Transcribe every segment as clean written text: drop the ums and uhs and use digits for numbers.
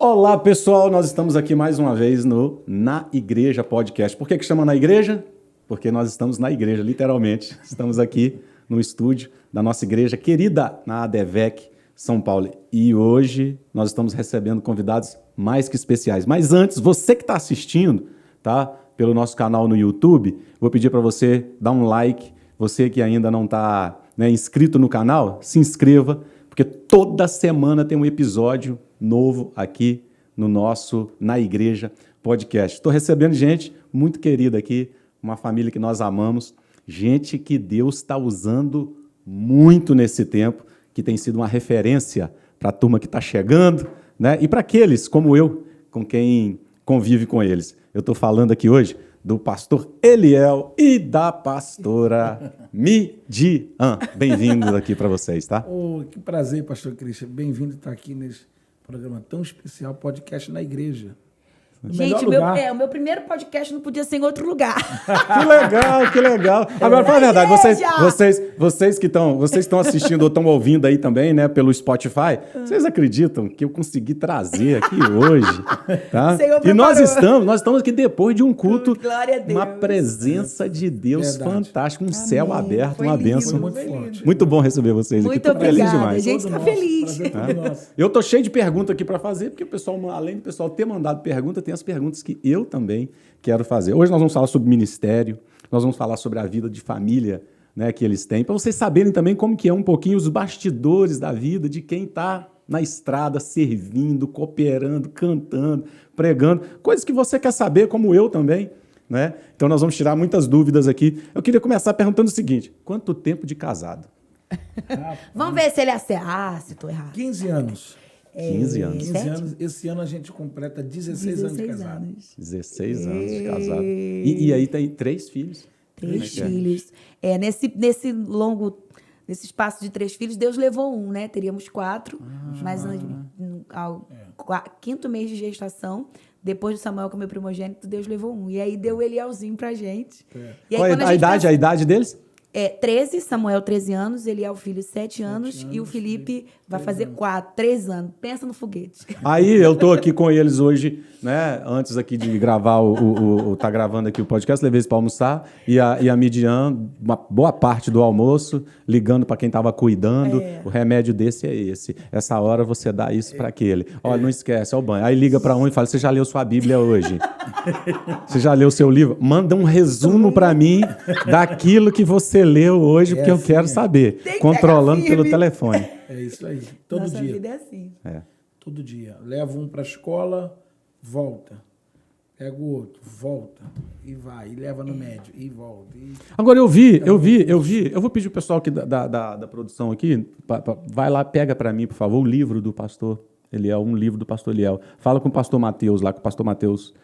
Olá, pessoal, nós estamos aqui mais uma vez no Na Igreja Podcast. Por que chama Na Igreja? Porque nós estamos na igreja, literalmente. Estamos aqui no estúdio da nossa igreja querida, na ADVEC, São Paulo. E hoje nós estamos recebendo convidados mais que especiais. Mas antes, você que está assistindo, tá, pelo nosso canal no YouTube, vou pedir para você dar um like. Você que ainda não está inscrito no canal, se inscreva, porque toda semana tem um episódio novo aqui no nosso Na Igreja Podcast. Estou recebendo gente muito querida aqui, uma família que nós amamos, gente que Deus está usando muito nesse tempo, que tem sido uma referência para a turma que está chegando, né? E para aqueles como eu, com quem convive com eles. Eu estou falando aqui hoje do pastor Eliel e da pastora Midian. Bem-vindos aqui para vocês, tá? Oh, que prazer, pastor Christian. Bem-vindo estar aqui nesse programa tão especial, podcast na igreja. Gente, o meu primeiro podcast não podia ser em outro lugar. Que legal, que legal. Agora, fala a verdade, vocês que estão assistindo ou estão ouvindo aí também, né, pelo Spotify, vocês acreditam que eu consegui trazer aqui hoje, tá? E nós estamos aqui depois de um culto, uma presença de Deus fantástica, um céu aberto, uma bênção. Muito bom receber vocês aqui. Muito obrigada, a gente está feliz. Eu tô cheio de perguntas aqui para fazer, porque o pessoal, além do pessoal ter mandado pergunta, tem as perguntas que eu também quero fazer. Hoje nós vamos falar sobre ministério, nós vamos falar sobre a vida de família, né, que eles têm, para vocês saberem também como que é um pouquinho os bastidores da vida de quem está na estrada, servindo, cooperando, cantando, pregando, coisas que você quer saber, como eu também, né? Então nós vamos tirar muitas dúvidas aqui. Eu queria começar perguntando o seguinte: quanto tempo de casado? Vamos ver se ele acerta. Se estou errado. 15 anos. 15 anos. 15 anos. Esse ano a gente completa 16 anos de casado. 16 anos de casado. E aí tem 3 filhos. 3 filhos. Nesse espaço de 3 filhos, Deus levou um, né? Teríamos 4, mas ao 5º mês de gestação, depois do Samuel, que é meu primogênito, Deus levou um. E aí deu o Elielzinho pra gente. E aí, qual é a idade deles? 13, Samuel 13 anos, ele é o filho 7 anos e o Felipe vai fazer 3 anos. Pensa no foguete. Aí eu tô aqui com eles hoje, né? Antes aqui de gravar tá gravando aqui o podcast, levei eles para almoçar e a Midian, uma boa parte do almoço, ligando para quem estava cuidando. O remédio desse é esse. Essa hora você dá isso para aquele. Olha, não esquece, é o banho. Aí liga para um e fala: você já leu sua Bíblia hoje? Você já leu seu livro? Manda um resumo para mim daquilo que você leu hoje, porque eu quero saber. Controlando pelo telefone. É isso aí. Todo Nossa dia. Vida é assim. Todo dia. Leva um para a escola, volta. Pega o outro, volta. E vai. E leva no médio. E volta. Agora eu vi. Eu vou pedir o pessoal aqui da produção aqui, vai lá, pega para mim, por favor, o livro do pastor Eliel, um livro do pastor Eliel. Fala com o pastor Mateus lá, com o pastor Mateus.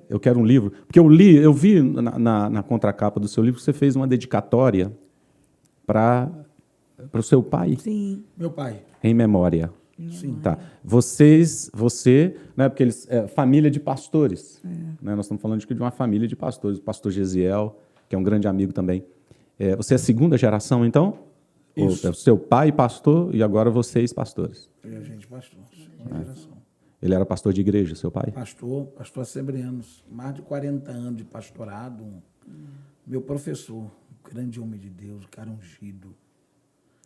Eu quero um livro. Porque eu vi na contracapa do seu livro que você fez uma dedicatória para o seu pai. Sim. Meu pai. Em memória. Sim. Tá. Você, né, porque eles, família de pastores. Né, nós estamos falando de uma família de pastores. O pastor Gesiel, que é um grande amigo também. Você é a 2ª geração, então? Isso. O seu pai pastor e agora vocês pastores. E a gente pastor. 2ª geração. Ele era pastor de igreja, seu pai? Pastor assembleano. Mais de 40 anos de pastorado. Meu professor, grande homem de Deus, cara ungido.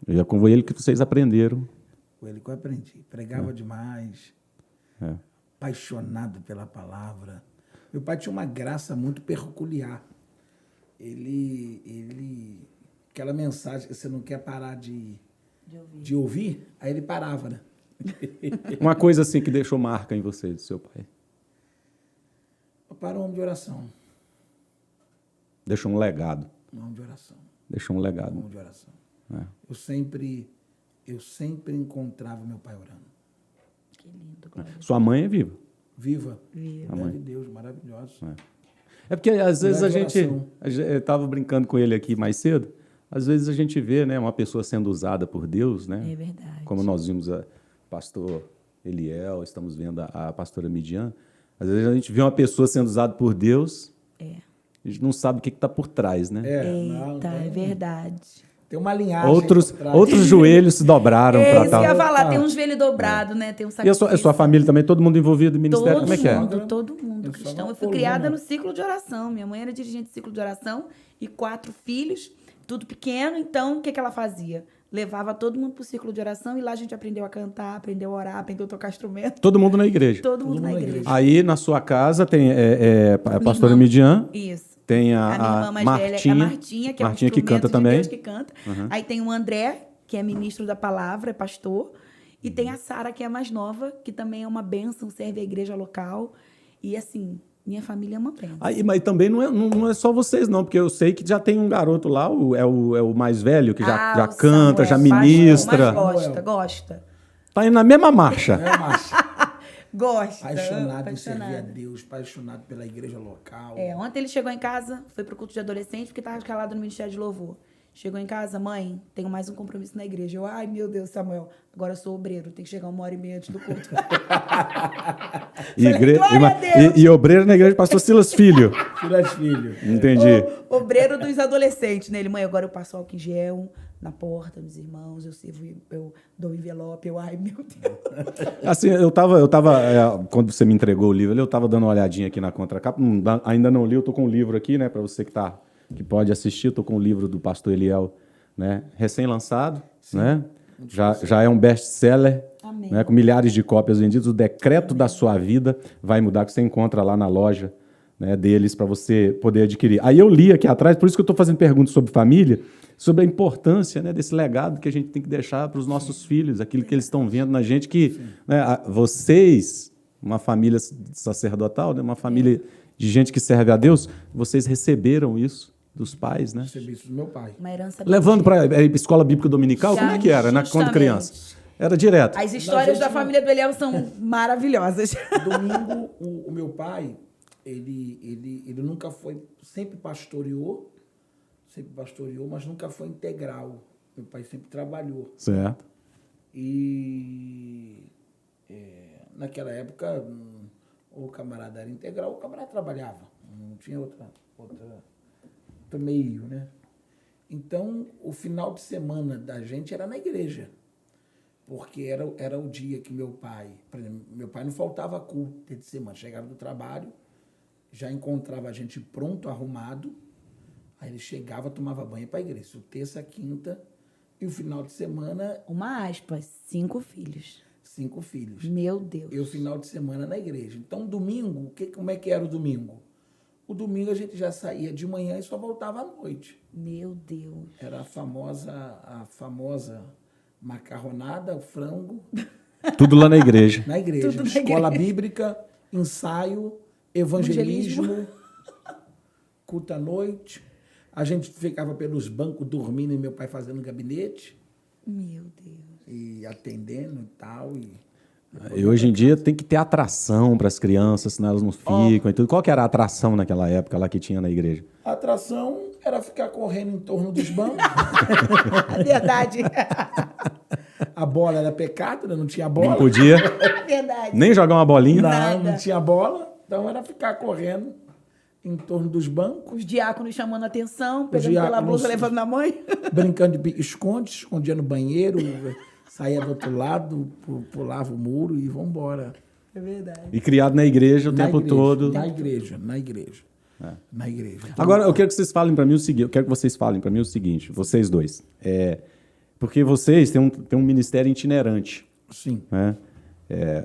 E é com ele que vocês aprenderam. Com ele que eu aprendi. Pregava demais. Apaixonado pela palavra. Meu pai tinha uma graça muito peculiar. Ele aquela mensagem que você não quer parar de ouvir, aí ele parava, né? Uma coisa assim que deixou marca em você, do seu pai. Papai era um homem de oração. Deixou um legado. Um homem de oração. Deixou um legado. Um homem de oração. Eu sempre encontrava meu pai orando. Que lindo. Glória. Sua mãe é viva? Viva. A mãe de Deus, maravilhosa. É porque às vezes eu estava brincando com ele aqui mais cedo, às vezes a gente vê, né, uma pessoa sendo usada por Deus, né? É verdade. Como nós vimos o pastor Eliel, estamos vendo a pastora Midian, às vezes a gente vê uma pessoa sendo usada por Deus, a gente não sabe o que está por trás, né? É verdade. Tem uma linhagem. Outros joelhos se dobraram É para isso que eu ia tal. falar, tem um joelho dobrado, né? Tem um E a sacrifício. sua família também, todo mundo envolvido no ministério, como é que é? Todo mundo Eu cristão. sou Eu fui uma criada coluna. no ciclo de oração. Minha mãe era dirigente de ciclo de oração e 4 filhos, tudo pequeno. Então, o que ela fazia? Levava todo mundo pro círculo de oração e lá a gente aprendeu a cantar, aprendeu a orar, aprendeu a tocar instrumento. Todo mundo na igreja. Todo mundo mundo na na igreja. igreja. Aí na sua casa tem a pastora irmã- Midian, Isso. tem A minha a irmã mais velha é a Martinha, que é um Martinha que instrumento canta de também. Deus que canta. Aí tem o André, que é ministro da palavra, é pastor. E tem a Sara, que é a mais nova, que também é uma bênção, serve a igreja local. E assim, minha família é uma bênção. Aí, mas também não é só vocês, não, porque eu sei que já tem um garoto lá, é o mais velho, que já o canta, Samuel, já pastor, ministra. Mas gosta. Tá indo na mesma marcha. É, macho. Gosta. Apaixonado em servir a Deus, apaixonado pela igreja local. Ontem ele chegou em casa, foi pro culto de adolescente, porque estava escalado no Ministério de Louvor. Chegou em casa, mãe, tenho mais um compromisso na igreja. Eu, ai, meu Deus, Samuel, agora eu sou obreiro, tem que chegar 1h30 antes do culto. Glória a Deus. E obreiro na igreja do pastor Silas Filho. Filho. Entendi. Obreiro dos adolescentes, né? Ele, mãe, agora eu passo álcool em gel na porta dos irmãos, eu sirvo, eu dou envelope, ai, meu Deus. Assim, quando você me entregou o livro, eu tava dando uma olhadinha aqui na contracapa, ainda não li, eu tô com o livro aqui, né, para você que pode assistir, eu tô com o livro do pastor Eliel, né, recém-lançado, né, já é um best-seller, né, com milhares de cópias vendidas, o decreto da sua vida vai mudar, que você encontra lá na loja, né, deles, para você poder adquirir. Aí eu li aqui atrás, por isso que eu estou fazendo perguntas sobre família, sobre a importância, né, desse legado que a gente tem que deixar para os nossos filhos, aquilo que eles estão vendo na gente, que, né, vocês, uma família sacerdotal, né, uma família de gente que serve a Deus, vocês receberam isso dos pais, né? Recebi isso do meu pai. Uma herança Levando para a escola bíblica dominical, Já, como é que era, né, quando justamente. criança? Era direto. As histórias da família do Eliel são maravilhosas. Domingo, o meu pai, ele nunca foi, sempre pastoreou, mas nunca foi integral. Meu pai sempre trabalhou. Certo. E naquela época, o camarada era integral, o camarada trabalhava. Não tinha outro meio, né? Então, o final de semana da gente era na igreja. Porque era o dia que meu pai... Por exemplo, meu pai não faltava culto dia de semana. Chegava do trabalho, já encontrava a gente pronto, arrumado. Aí ele chegava, tomava banho para a igreja. Isso, terça, quinta. E o final de semana... Uma aspas, 5 filhos. 5 filhos. Meu Deus. E o final de semana na igreja. Então, domingo, como é que era o domingo? O domingo a gente já saía de manhã e só voltava à noite. Meu Deus. Era a famosa macarronada, frango, Tudo lá na igreja. na igreja. Tudo na Escola igreja. bíblica, ensaio, evangelismo, culto à noite. A gente ficava pelos bancos dormindo e meu pai fazendo gabinete Meu Deus. e atendendo e tal. E hoje em dia tem que ter atração para as crianças, senão elas não ficam e tudo. Qual que era a atração naquela época lá que tinha na igreja? A atração era ficar correndo em torno dos bancos. Verdade. A bola era pecado, né? Não tinha bola. Não podia Verdade. nem jogar uma bolinha. Não tinha bola. Então era ficar correndo em torno dos bancos, Os diáconos chamando a atenção, pegando diáconos- pela blusa, levando na mãe. brincando de pique-esconde, escondia no banheiro, saía do outro lado, pulava o muro e vamos embora. É verdade. E criado na igreja o tempo todo. Na igreja. Na igreja. Então, Agora, eu quero que vocês falem para mim o seguinte, vocês dois. Porque vocês têm um ministério itinerante, sim. né?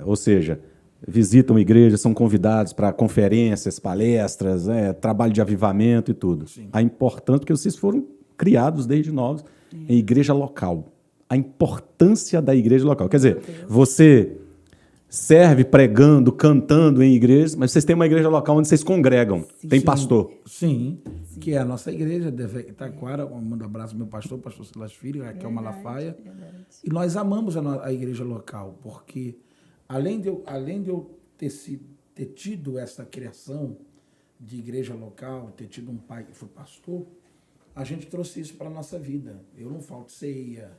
Ou seja, visitam igrejas, são convidados para conferências, palestras, trabalho de avivamento e tudo. Sim. A importância, porque vocês foram criados desde novos em igreja local. A importância da igreja local. Quer dizer, você serve pregando, cantando em igrejas, mas vocês têm uma igreja local onde vocês congregam. Tem pastor. Sim, que é a nossa igreja, de Itaquara. Mando um abraço ao meu pastor Silas Filho, Raquel Malafaia. E nós amamos a igreja local, porque além de eu ter tido essa criação de igreja local, ter tido um pai que foi pastor, a gente trouxe isso para a nossa vida. Eu não falto ceia,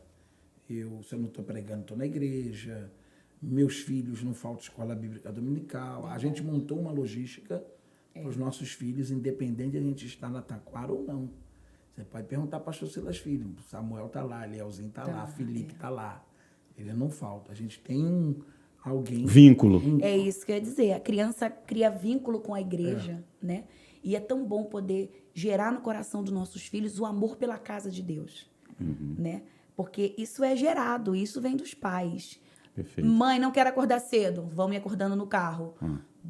se eu não estou pregando, estou na igreja. Meus filhos não faltam escola bíblica dominical. A gente montou uma logística para os nossos filhos, independente de a gente estar na Taquara ou não. Você pode perguntar para o pastor Silas Filho. Samuel está lá, Elielzinho está lá, Felipe está lá. Ele não falta. A gente tem alguém... Vínculo. É isso que eu ia dizer. A criança cria vínculo com a igreja, né? E é tão bom poder gerar no coração dos nossos filhos o amor pela casa de Deus, né? Porque isso é gerado, isso vem dos pais. Perfeito. Mãe, não quero acordar cedo, vão me acordando no carro.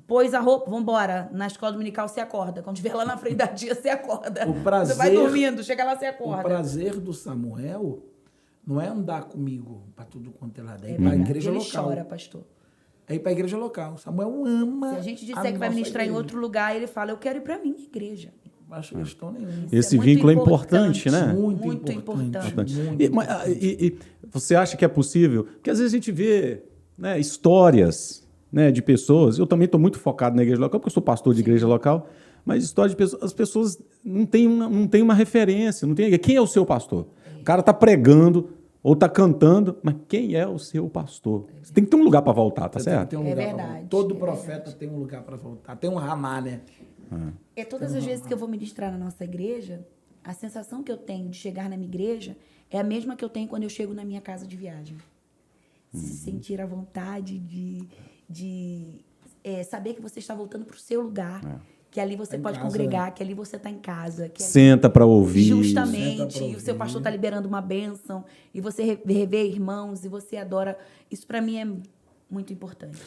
Pôs a roupa, vambora. Na escola dominical você acorda. Quando estiver lá na frente da tia, você acorda. O prazer, você vai dormindo, chega lá, você o acorda. prazer do Samuel não é andar comigo para tudo quanto é lado. É ir É para a verdade. igreja Ele local. chora, pastor. É ir para a igreja local. Samuel ama. Se a gente disser que vai nossa ministrar em igreja. outro lugar, ele fala, eu quero ir para minha igreja. Não acho questão nenhuma. Esse muito vínculo é importante, né? Muito importante. E você acha que é possível? Porque às vezes a gente vê, né, histórias, né, de pessoas. Eu também estou muito focado na igreja local, porque eu sou pastor de igreja local, mas história de pessoas, as pessoas não têm uma referência. Não tem, quem é o seu pastor? O cara está pregando ou está cantando, mas quem é o seu pastor? Você tem que ter um lugar para voltar, tá certo? Tem um lugar pra verdade, voltar. Todo é profeta verdade. tem um lugar para voltar. Tem um ramá, né? É todas as vezes que eu vou ministrar na nossa igreja, a sensação que eu tenho de chegar na minha igreja é a mesma que eu tenho quando eu chego na minha casa de viagem. Se sentir a vontade de saber que você está voltando para o seu lugar, que ali você Tá em pode casa, congregar, que ali você está em casa. Que ali, Senta para ouvir. Senta justamente, pra e o seu ouvir. pastor está liberando uma bênção, e você revê irmãos, e você adora. Isso para mim é muito importante.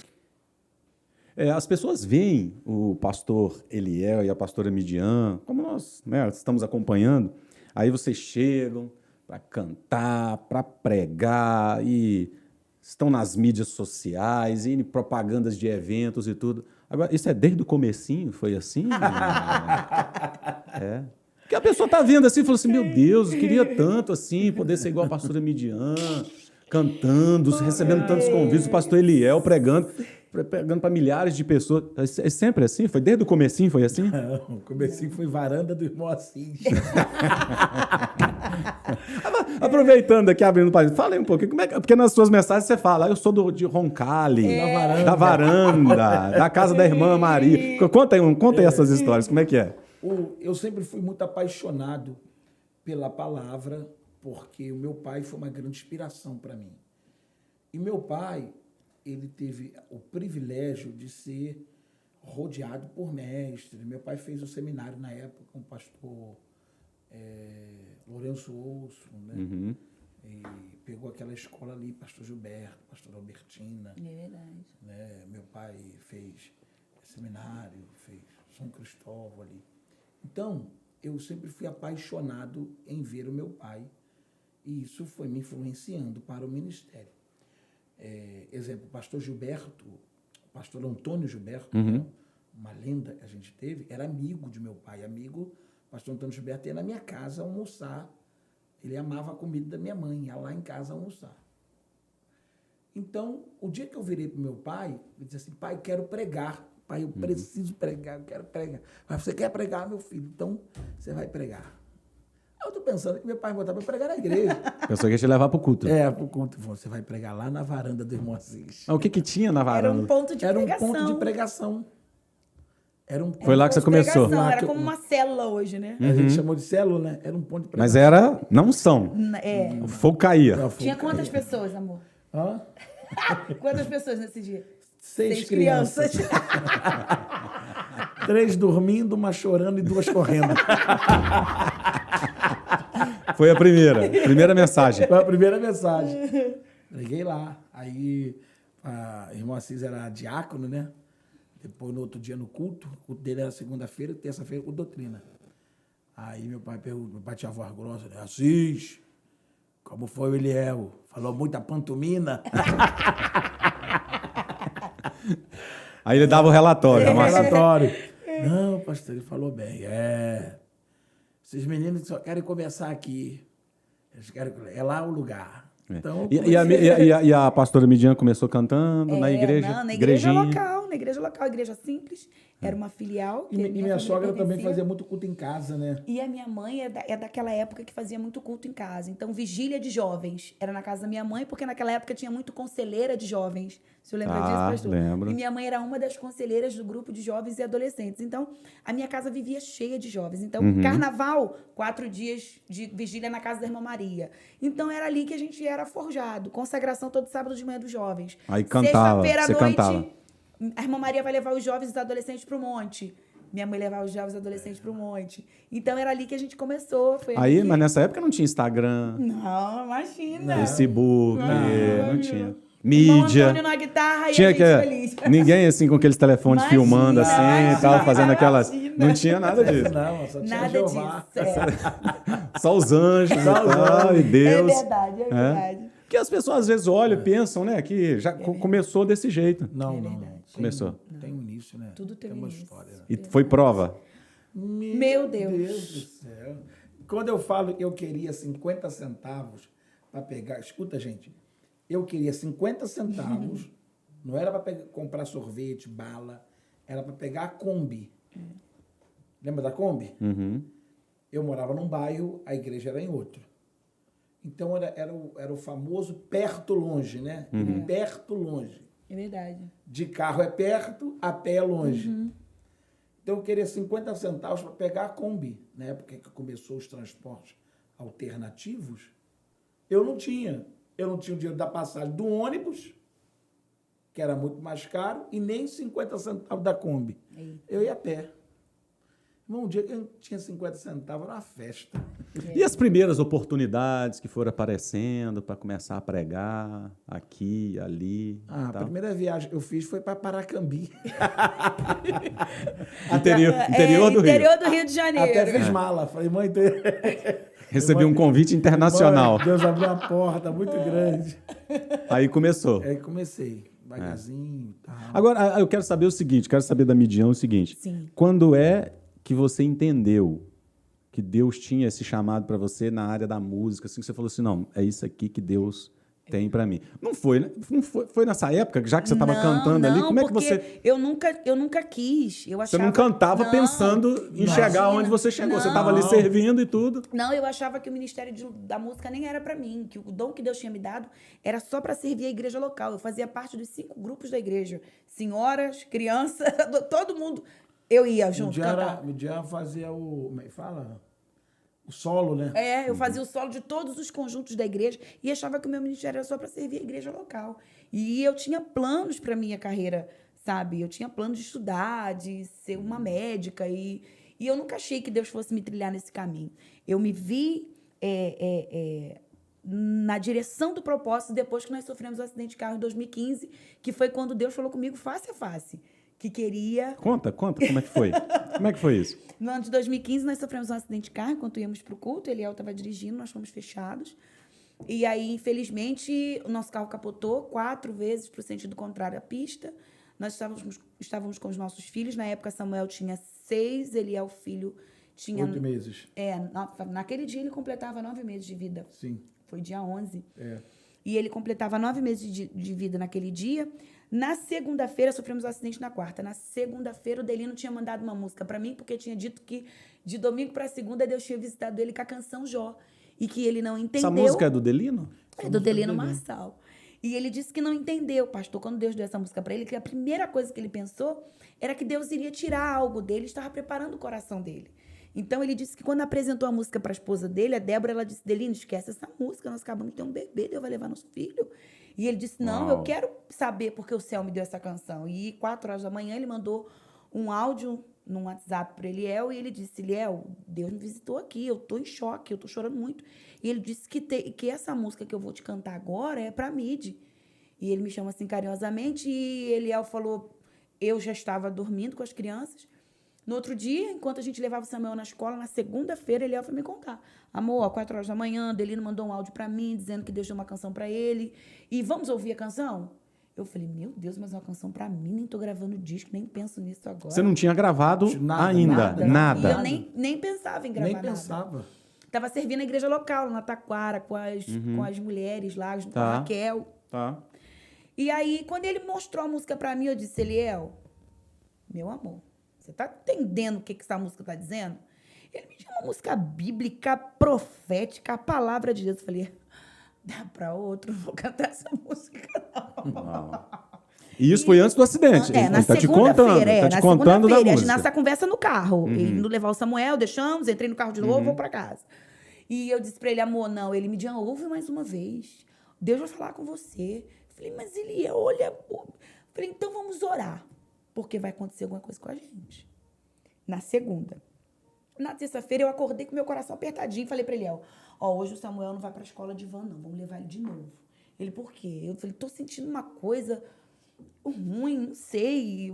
As pessoas veem o pastor Eliel e a pastora Midian, como nós, né, estamos acompanhando, aí vocês chegam para cantar, para pregar, e estão nas mídias sociais, e em propagandas de eventos e tudo. Agora, isso é desde o comecinho? Foi assim? É. Porque a pessoa está vendo assim e falou assim, meu Deus, eu queria tanto assim, poder ser igual a pastora Midian, cantando, recebendo tantos convites, o pastor Eliel pregando para milhares de pessoas. É sempre assim? Foi desde o comecinho, foi assim? Não, o comecinho foi varanda do irmão Assis. Aproveitando aqui, abrindo o parênteses, fala aí um pouquinho, porque nas suas mensagens você fala, eu sou de Roncalli, da varanda, da casa da irmã Maria. Conta aí essas histórias, como é que é? Eu sempre fui muito apaixonado pela palavra, porque o meu pai foi uma grande inspiração para mim. E meu pai, ele teve o privilégio de ser rodeado por mestres. Meu pai fez o seminário na época com o pastor Lourenço Osso, né? E pegou aquela escola ali, pastor Gilberto, pastor Albertina. É verdade. Né? Meu pai fez seminário, fez São Cristóvão ali. Então, eu sempre fui apaixonado em ver o meu pai, e isso foi me influenciando para o ministério. Exemplo, o pastor Gilberto, o pastor Antônio Gilberto, né? Uma lenda que a gente teve, era amigo de meu pai, o pastor Antônio Gilberto ia na minha casa almoçar. Ele amava a comida da minha mãe, ia lá em casa almoçar. Então, o dia que eu virei para o meu pai, eu disse assim, pai, quero pregar. Pai, eu preciso pregar, eu quero pregar. Mas você quer pregar, meu filho? Então, você vai pregar. Aí eu estou pensando que meu pai vai botar para pregar na igreja. Pensou que ia te levar para o culto. Pro culto. Você vai pregar lá na varanda do irmão Assis. Mas o que tinha na varanda? Era um ponto de Era um pregação. ponto de pregação. Foi lá que você começou. Pregação, Lá era que eu- como uma célula hoje, né? A gente chamou de célula, né? Era um ponto de pregação. Mas era, não são. É. O fogo caía. Não, foi- Tinha quantas pessoas, amor? Hã? Quantas pessoas nesse dia? 6 crianças. 3 dormindo, uma chorando e 2 correndo. Foi a primeira mensagem. Foi a primeira mensagem. Preguei lá. Aí, a irmã Assis era diácono, né? Depois, no outro dia, no culto. O culto dele era segunda-feira e terça-feira com doutrina. Aí, meu pai perguntou, meu pai tinha voz grossa, né? Assis, como foi o Eliel? Falou muita pantomima? Aí ele dava o relatório. Mas... Relatório. Não, pastor, ele falou bem. Esses meninos só querem começar aqui. Eles querem, é lá o lugar. Então, E a pastora Midian começou cantando na igreja? Não, na igreja igrejinha. local, igreja simples. Era uma filial. E minha sogra também fazia muito culto em casa, né? E a minha mãe é daquela época que fazia muito culto em casa. Então, vigília de jovens era na casa da minha mãe, porque naquela época tinha muito conselheira de jovens. O senhor lembra disso, pastor? Lembro. E minha mãe era uma das conselheiras do grupo de jovens e adolescentes. Então, a minha casa vivia cheia de jovens. Então, carnaval, 4 dias de vigília na casa da irmã Maria. Então, era ali que a gente era forjado. Consagração todo sábado de manhã dos jovens. Aí cantava, Sexta-feira à você noite, cantava. a irmã Maria vai levar os jovens e os adolescentes para o monte. Minha mãe levava os jovens e adolescentes para o monte. Então, era ali que a gente começou. Foi Aí, que... mas nessa época não tinha Instagram, Não, imagina. Facebook, não tinha. Irmão Mídia. Antônio na guitarra Tinha e a gente feliz. ninguém assim com aqueles telefones Imagina, filmando assim e tal, fazendo aquelas. imagina. Não tinha nada disso. Não, só tinha Nada Jeová. disso. Só os anjos e tal, e Deus. É verdade, é verdade. Que as pessoas às vezes olham e pensam, né, que já começou desse jeito. Não. Começou. Tem um início, né? Tudo tem uma início. história. Né? E foi prova. Meu Deus. do céu. Quando eu falo que eu queria 50 centavos para pegar... Escuta, gente. Eu queria 50 centavos. Não era para comprar sorvete, bala. Era para pegar a Kombi. Lembra da Kombi? Uhum. Eu morava num bairro, a igreja era em outro. Então, era o famoso perto-longe, né? Perto-longe. É verdade. De carro é perto, a pé é longe. Então, eu queria 50 centavos para pegar a Kombi. Na época que começou os transportes alternativos, eu não tinha. Eu não tinha o dinheiro da passagem do ônibus, que era muito mais caro, e nem 50 centavos da Kombi. Eita. Eu ia a pé. Um dia que eu tinha 50 centavos, era uma festa. E as primeiras oportunidades que foram aparecendo para começar a pregar aqui, ali. A tal. primeira viagem que eu fiz foi para Paracambi. Interior do Rio. Interior do Rio de Janeiro. Até fiz mala. Falei, mãe... Recebi um convite internacional. Mãe, Deus abriu uma porta muito grande. Aí começou. Aí comecei, devagarzinho e tal. Agora, eu quero saber o seguinte, quero saber da Midian o seguinte. Sim. Quando é que você entendeu que Deus tinha esse chamado para você na área da música, assim, que você falou assim, não, é isso aqui que Deus tem para mim. Não foi, né? Foi nessa época, já que você estava cantando ali, como é que você... Eu nunca quis. Eu achava... Você não cantava pensando em chegar onde você chegou. Você estava ali servindo e tudo. Não, eu achava que o ministério da música nem era para mim, que o dom que Deus tinha me dado era só para servir a igreja local. Eu fazia parte dos 5 grupos da igreja. Senhoras, crianças, todo mundo. Eu ia junto cantar. Midian fazia o... Como é que fala? O solo, né? Eu fazia o solo de todos os conjuntos da igreja e achava que o meu ministério era só para servir a igreja local. E eu tinha planos para minha carreira, sabe? Eu tinha planos de estudar, de ser uma médica e eu nunca achei que Deus fosse me trilhar nesse caminho. Eu me vi na direção do propósito depois que nós sofremos um acidente de carro em 2015, que foi quando Deus falou comigo face a face. Que queria... Conta, como é que foi? Como é que foi isso? No ano de 2015, nós sofremos um acidente de carro enquanto íamos para o culto. Eliel estava dirigindo, nós fomos fechados. E aí, infelizmente, o nosso carro capotou 4 vezes para o sentido contrário à pista. Nós estávamos com os nossos filhos. Na época, Samuel tinha 6, Eliel, filho, tinha... 8 meses. Naquele dia ele completava 9 meses de vida. Sim. Foi dia 11. E ele completava 9 meses de vida naquele dia. Na segunda-feira, sofremos um acidente na quarta. Na segunda-feira, o Delino tinha mandado uma música para mim, porque tinha dito que de domingo para segunda, Deus tinha visitado ele com a canção Jó. E que ele não entendeu. Essa música é do Delino? É do Delino Marçal. E ele disse que não entendeu, pastor, quando Deus deu essa música para ele, que a primeira coisa que ele pensou era que Deus iria tirar algo dele, estava preparando o coração dele. Então, ele disse que quando apresentou a música para a esposa dele, a Débora, ela disse, Delino, esquece essa música, nós acabamos de ter um bebê, Deus vai levar nosso filho. E ele disse, não, eu quero saber porque o céu me deu essa canção. E 4 horas da manhã, ele mandou um áudio num WhatsApp para Eliel, e ele disse, Eliel, Deus me visitou aqui, eu tô em choque, eu tô chorando muito. E ele disse que essa música que eu vou te cantar agora é para Midi. E ele me chama assim carinhosamente, e Eliel falou, eu já estava dormindo com as crianças. No outro dia, enquanto a gente levava o Samuel na escola, na segunda-feira, Eliel foi me contar. Amor, às 4 horas da manhã, Delino mandou um áudio para mim, dizendo que Deus deu uma canção para ele. E vamos ouvir a canção? Eu falei, meu Deus, mas é uma canção para mim, nem tô gravando disco, nem penso nisso agora. Você não tinha gravado ainda? E eu nem pensava em gravar nada. Nem pensava. Estava servindo a igreja local, na Taquara, com as mulheres lá, junto com a Raquel. Tá. E aí, quando ele mostrou a música para mim, eu disse, Eliel, meu amor, Você tá entendendo o que essa música tá dizendo? Ele me deu uma música bíblica, profética, a palavra de Deus. Eu falei, dá pra outro, não vou cantar essa música, não. E isso foi antes do acidente. Na Ele tá te contando, segunda-feira, tá te contando da a gente música. nasce a conversa no carro. Indo levar o Samuel, deixamos, entrei no carro de novo, vou pra casa. E eu disse pra ele, amor, não. Ele me disse, ouve mais uma vez. Deus vai falar com você. Eu falei, mas ele olha... Eu falei, então vamos orar, porque vai acontecer alguma coisa com a gente. Na segunda. Na terça-feira, eu acordei com meu coração apertadinho. Falei pra ele, hoje o Samuel não vai pra escola de van, não. Vamos levar ele de novo. Ele, por quê? Eu falei, tô sentindo uma coisa ruim, não sei.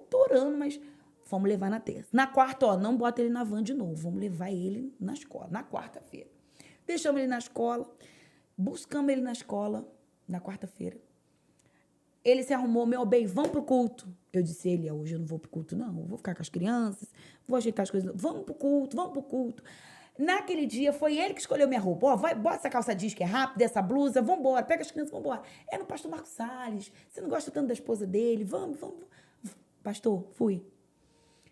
Tô orando, mas vamos levar na terça. Na quarta, não bota ele na van de novo. Vamos levar ele na escola, na quarta-feira. Deixamos ele na escola. Buscamos ele na escola, na quarta-feira. Ele se arrumou, meu bem, vamos pro culto. Eu disse a ele, hoje eu não vou pro culto, não. Eu vou ficar com as crianças, vou ajeitar as coisas. Vamos pro culto, vamos pro culto. Naquele dia, foi ele que escolheu minha roupa. Bota essa calça jeans que é rápida, essa blusa, vambora, pega as crianças, vambora. É no pastor Marcos Salles, você não gosta tanto da esposa dele, vamos. Pastor, fui.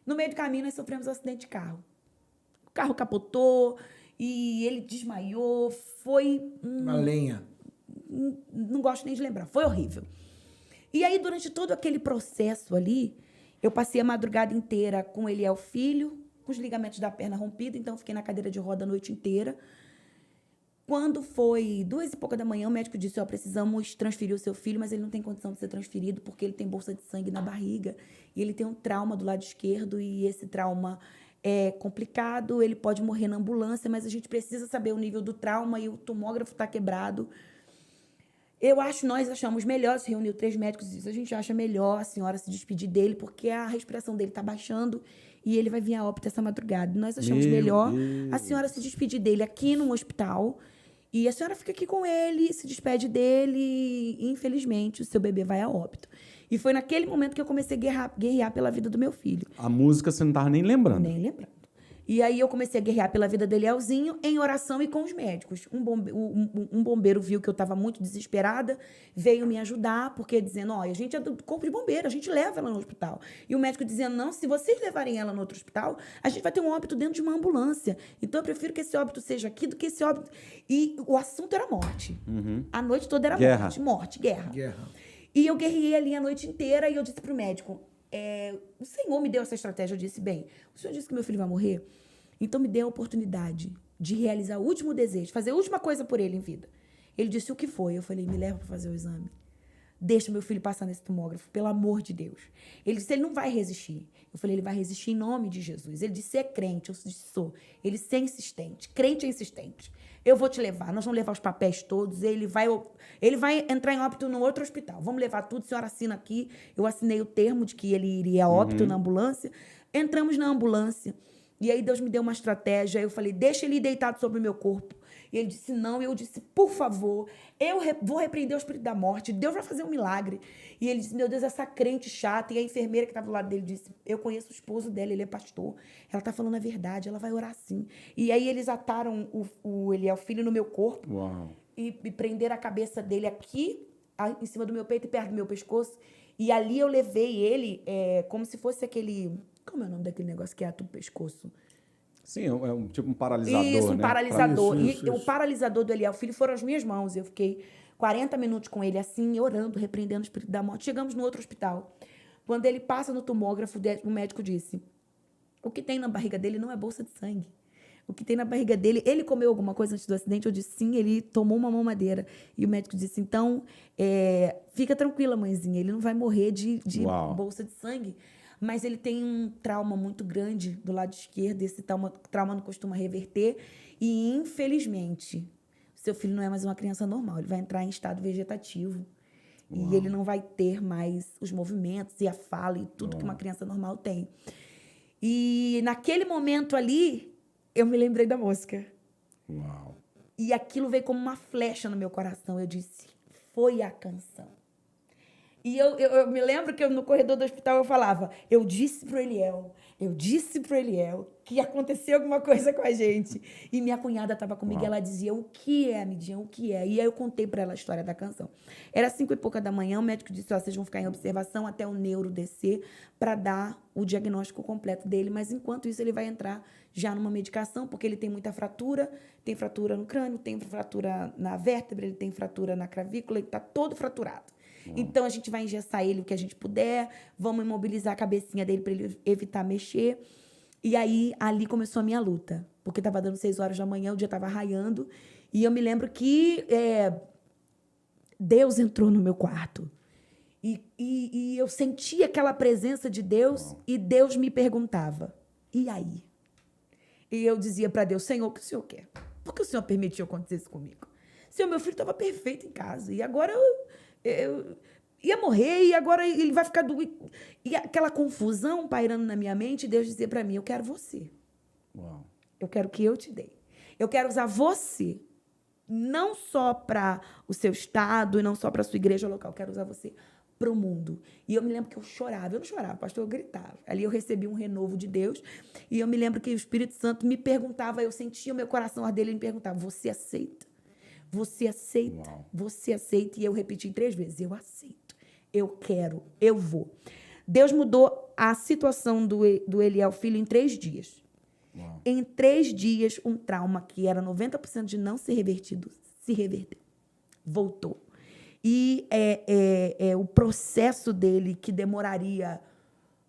No meio do caminho, nós sofremos um acidente de carro. O carro capotou e ele desmaiou. Foi... Uma lenha. Não gosto nem de lembrar. Foi horrível. E aí, durante todo aquele processo ali, eu passei a madrugada inteira com ele, o filho, com os ligamentos da perna rompidos, então fiquei na cadeira de roda a noite inteira. Quando foi 2h pouca da manhã, o médico disse, precisamos transferir o seu filho, mas ele não tem condição de ser transferido porque ele tem bolsa de sangue na barriga e ele tem um trauma do lado esquerdo e esse trauma é complicado, ele pode morrer na ambulância, mas a gente precisa saber o nível do trauma e o tomógrafo está quebrado. Nós achamos melhor, se reuniu 3 médicos e disse, a gente acha melhor a senhora se despedir dele, porque a respiração dele está baixando e ele vai vir a óbito essa madrugada. E nós achamos melhor a senhora se despedir dele aqui no hospital e a senhora fica aqui com ele, se despede dele e, infelizmente, o seu bebê vai a óbito. E foi naquele momento que eu comecei a guerrear pela vida do meu filho. A música você não estava nem lembrando. Nem lembrando. E aí eu comecei a guerrear pela vida do Elielzinho em oração e com os médicos. Um bombeiro viu que eu estava muito desesperada, veio me ajudar, porque dizendo, a gente é do corpo de bombeiro, a gente leva ela no hospital. E o médico dizendo, não, se vocês levarem ela no outro hospital, a gente vai ter um óbito dentro de uma ambulância. Então eu prefiro que esse óbito seja aqui do que esse óbito... E o assunto era morte. A noite toda era Guerra. morte, guerra. E eu guerreei ali a noite inteira e eu disse pro médico... o Senhor me deu essa estratégia. Eu disse, bem, o Senhor disse que meu filho vai morrer, então me dê a oportunidade de realizar o último desejo, fazer a última coisa por ele em vida. Ele disse, o que foi? Eu falei, me leva para fazer o exame. Deixa meu filho passar nesse tomógrafo, pelo amor de Deus. Ele disse, ele não vai resistir. Eu falei, ele vai resistir em nome de Jesus. Ele disse, é crente. Eu disse, sou. Ele disse, é insistente. Crente é insistente. Eu vou te levar. Nós vamos levar os papéis todos. Ele vai entrar em óbito no outro hospital. Vamos levar tudo. A senhora assina aqui. Eu assinei o termo de que ele iria a óbito na ambulância. Entramos na ambulância. E aí Deus me deu uma estratégia. Eu falei, deixa ele ir deitado sobre o meu corpo. E ele disse, não. E eu disse, por favor, eu vou repreender o espírito da morte. Deus vai fazer um milagre. E ele disse, meu Deus, essa crente chata. E a enfermeira que estava do lado dele disse, eu conheço o esposo dela, ele é pastor. Ela está falando a verdade, ela vai orar sim. E aí eles ataram o filho no meu corpo. Uau. E prenderam a cabeça dele aqui, em cima do meu peito e perto do meu pescoço. E ali eu levei ele como se fosse aquele... Como é o nome daquele negócio que ata o pescoço? Sim, é tipo um paralisador, Isso, um né? paralisador. Isso. O paralisador do Eliel Filho foram as minhas mãos. Eu fiquei 40 minutos com ele assim, orando, repreendendo o espírito da morte. Chegamos no outro hospital. Quando ele passa no tomógrafo, o médico disse, o que tem na barriga dele não é bolsa de sangue. O que tem na barriga dele... Ele comeu alguma coisa antes do acidente? Eu disse, sim, ele tomou uma mamadeira. E o médico disse, então, fica tranquila, mãezinha, ele não vai morrer de bolsa de sangue. Mas ele tem um trauma muito grande do lado esquerdo, esse trauma não costuma reverter, e, infelizmente, seu filho não é mais uma criança normal, ele vai entrar em estado vegetativo, e ele não vai ter mais os movimentos e a fala e tudo que uma criança normal tem. E, naquele momento ali, eu me lembrei da música. Uau. E aquilo veio como uma flecha no meu coração, eu disse, foi a canção. E eu me lembro que no corredor do hospital eu falava, eu disse pro Eliel que aconteceu alguma coisa com a gente. E minha cunhada estava comigo e ela dizia, o que é, Midian, o que é? E aí eu contei para ela a história da canção. Era 5h pouca da manhã, o médico disse, vocês vão ficar em observação até o neuro descer para dar o diagnóstico completo dele, mas enquanto isso ele vai entrar já numa medicação, porque ele tem muita fratura, tem fratura no crânio, tem fratura na vértebra, ele tem fratura na clavícula, ele está todo fraturado. Então, a gente vai engessar ele o que a gente puder, vamos imobilizar a cabecinha dele para ele evitar mexer. E aí, ali começou a minha luta, porque estava dando 6 horas da manhã, o dia estava raiando, e eu me lembro que Deus entrou no meu quarto. E eu sentia aquela presença de Deus, e Deus me perguntava, e aí? E eu dizia para Deus, Senhor, o que o Senhor quer? Por que o Senhor permitiu acontecer isso comigo? Senhor, meu filho estava perfeito em casa, e agora eu ia morrer, e agora ele vai ficar doido. E aquela confusão pairando na minha mente, Deus dizia para mim, eu quero você. Uau. Eu quero que eu te dê. Eu quero usar você, não só para o seu estado, e não só para a sua igreja local, eu quero usar você para o mundo. E eu me lembro que eu chorava. Eu não chorava, pastor, eu gritava. Ali eu recebi um renovo de Deus, e eu me lembro que o Espírito Santo me perguntava, eu sentia o meu coração arder, ele me perguntava, você aceita? Você aceita? Uau. Você aceita? E eu repeti 3 vezes, eu aceito, eu quero, eu vou. Deus mudou a situação do Eliel Filho em 3 dias. Uau. Em 3 dias, um trauma que era 90% de não ser revertido, se reverteu. Voltou. E o processo dele, que demoraria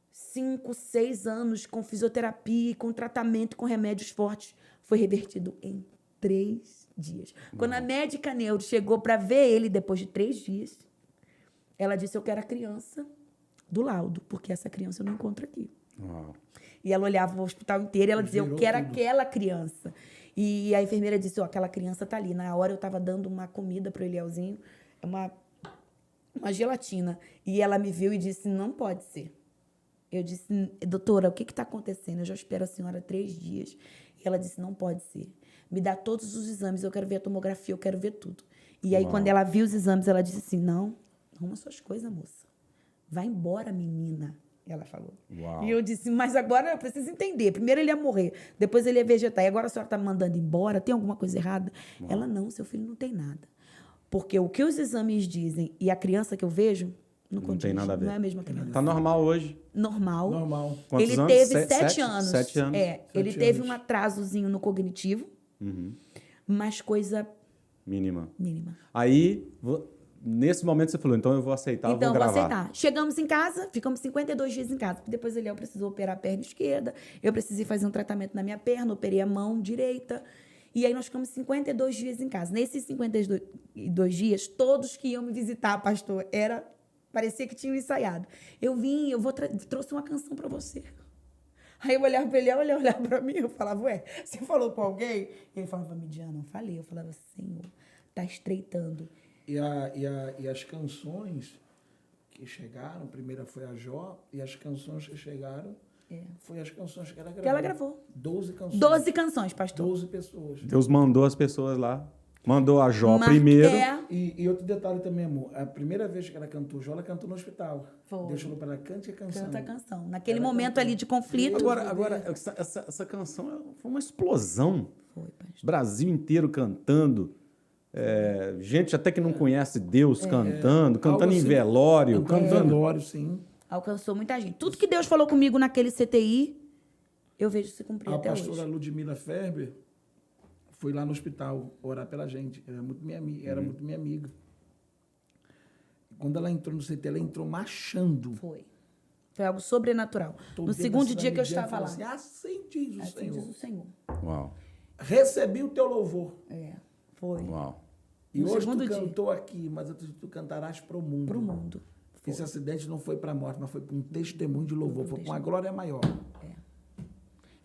5, 6 anos com fisioterapia, com tratamento, com remédios fortes, foi revertido em 3 dias. Quando a médica neuro chegou para ver ele depois de 3 dias, ela disse, eu quero a criança do laudo, porque essa criança eu não encontro aqui. Uau. E ela olhava o hospital inteiro e ela dizia, eu quero tudo. aquela criança. E a enfermeira disse, aquela criança tá ali. Na hora eu estava dando uma comida para o Elielzinho, uma gelatina. E ela me viu e disse, não pode ser. Eu disse, doutora, o que está acontecendo? Eu já espero a senhora 3 dias. E ela disse, não pode ser. Me dá todos os exames, eu quero ver a tomografia, eu quero ver tudo. E aí, quando ela viu os exames, ela disse assim, não, arruma suas coisas, moça. Vai embora, menina, ela falou. Uau. E eu disse, mas agora eu preciso entender. Primeiro ele ia morrer, depois ele ia vegetar. E agora a senhora está me mandando embora, tem alguma coisa errada? Uau. Ela, não, seu filho não tem nada. Porque o que os exames dizem e a criança que eu vejo, não tem nada a ver. Não é a mesma criança. Tá normal hoje. Normal. Normal. Quantos Ele anos? teve 7 7 anos. 7 anos. Ele 7 teve anos. um atrasozinho no cognitivo, mas coisa Mínima. mínima. Aí, nesse momento você falou, então eu vou aceitar, Então, eu vou gravar. aceitar. Chegamos em casa, ficamos 52 dias em casa. Depois ele precisou operar a perna esquerda, eu precisei fazer um tratamento na minha perna, operei a mão direita. E aí nós ficamos 52 dias em casa. Nesses 52 dias, todos que iam me visitar, pastor, parecia que tinham ensaiado. Eu vim, trouxe uma canção para você. Aí eu olhava para ele olhava para mim, eu falava, ué, você falou com alguém? Ele falava, Midian, não falei. Eu falava, Senhor, tá estreitando. E as canções que chegaram, primeiro foi a Jó, e as canções que chegaram, foi as canções que ela gravou. Que ela gravou. 12 canções. 12 canções, pastor. 12 pessoas. Deus mandou as pessoas lá. Mandou a Jó primeiro. E outro detalhe também, amor. A primeira vez que ela cantou Jó, ela cantou no hospital. Foi. Deus falou para ela, cante a canção. Canta a canção. Naquele Ela momento cantou. ali de conflito. Agora essa canção foi uma explosão. Foi, pastor. Brasil inteiro cantando. Gente até que não conhece Deus cantando Algo em assim, velório. Cantando em Cantando. velório, sim. Alcançou muita gente. Tudo que Deus falou comigo naquele CTI, eu vejo se cumprir A até pastora hoje. Ludmila Ferber foi lá no hospital orar pela gente. Era muito minha amiga. Quando ela entrou no CT, ela entrou marchando. Foi algo sobrenatural. Tô No dentro segundo da dia que eu cidade, estava lá. assim, assim diz o Assim Senhor. diz o Senhor. Uau, Recebi o teu louvor. Foi. uau. E No hoje tu segundo dia. cantou aqui, mas tu cantarás pro mundo. Pro mundo. Esse acidente não foi para morte, mas foi para um testemunho de louvor. Foi para uma glória maior.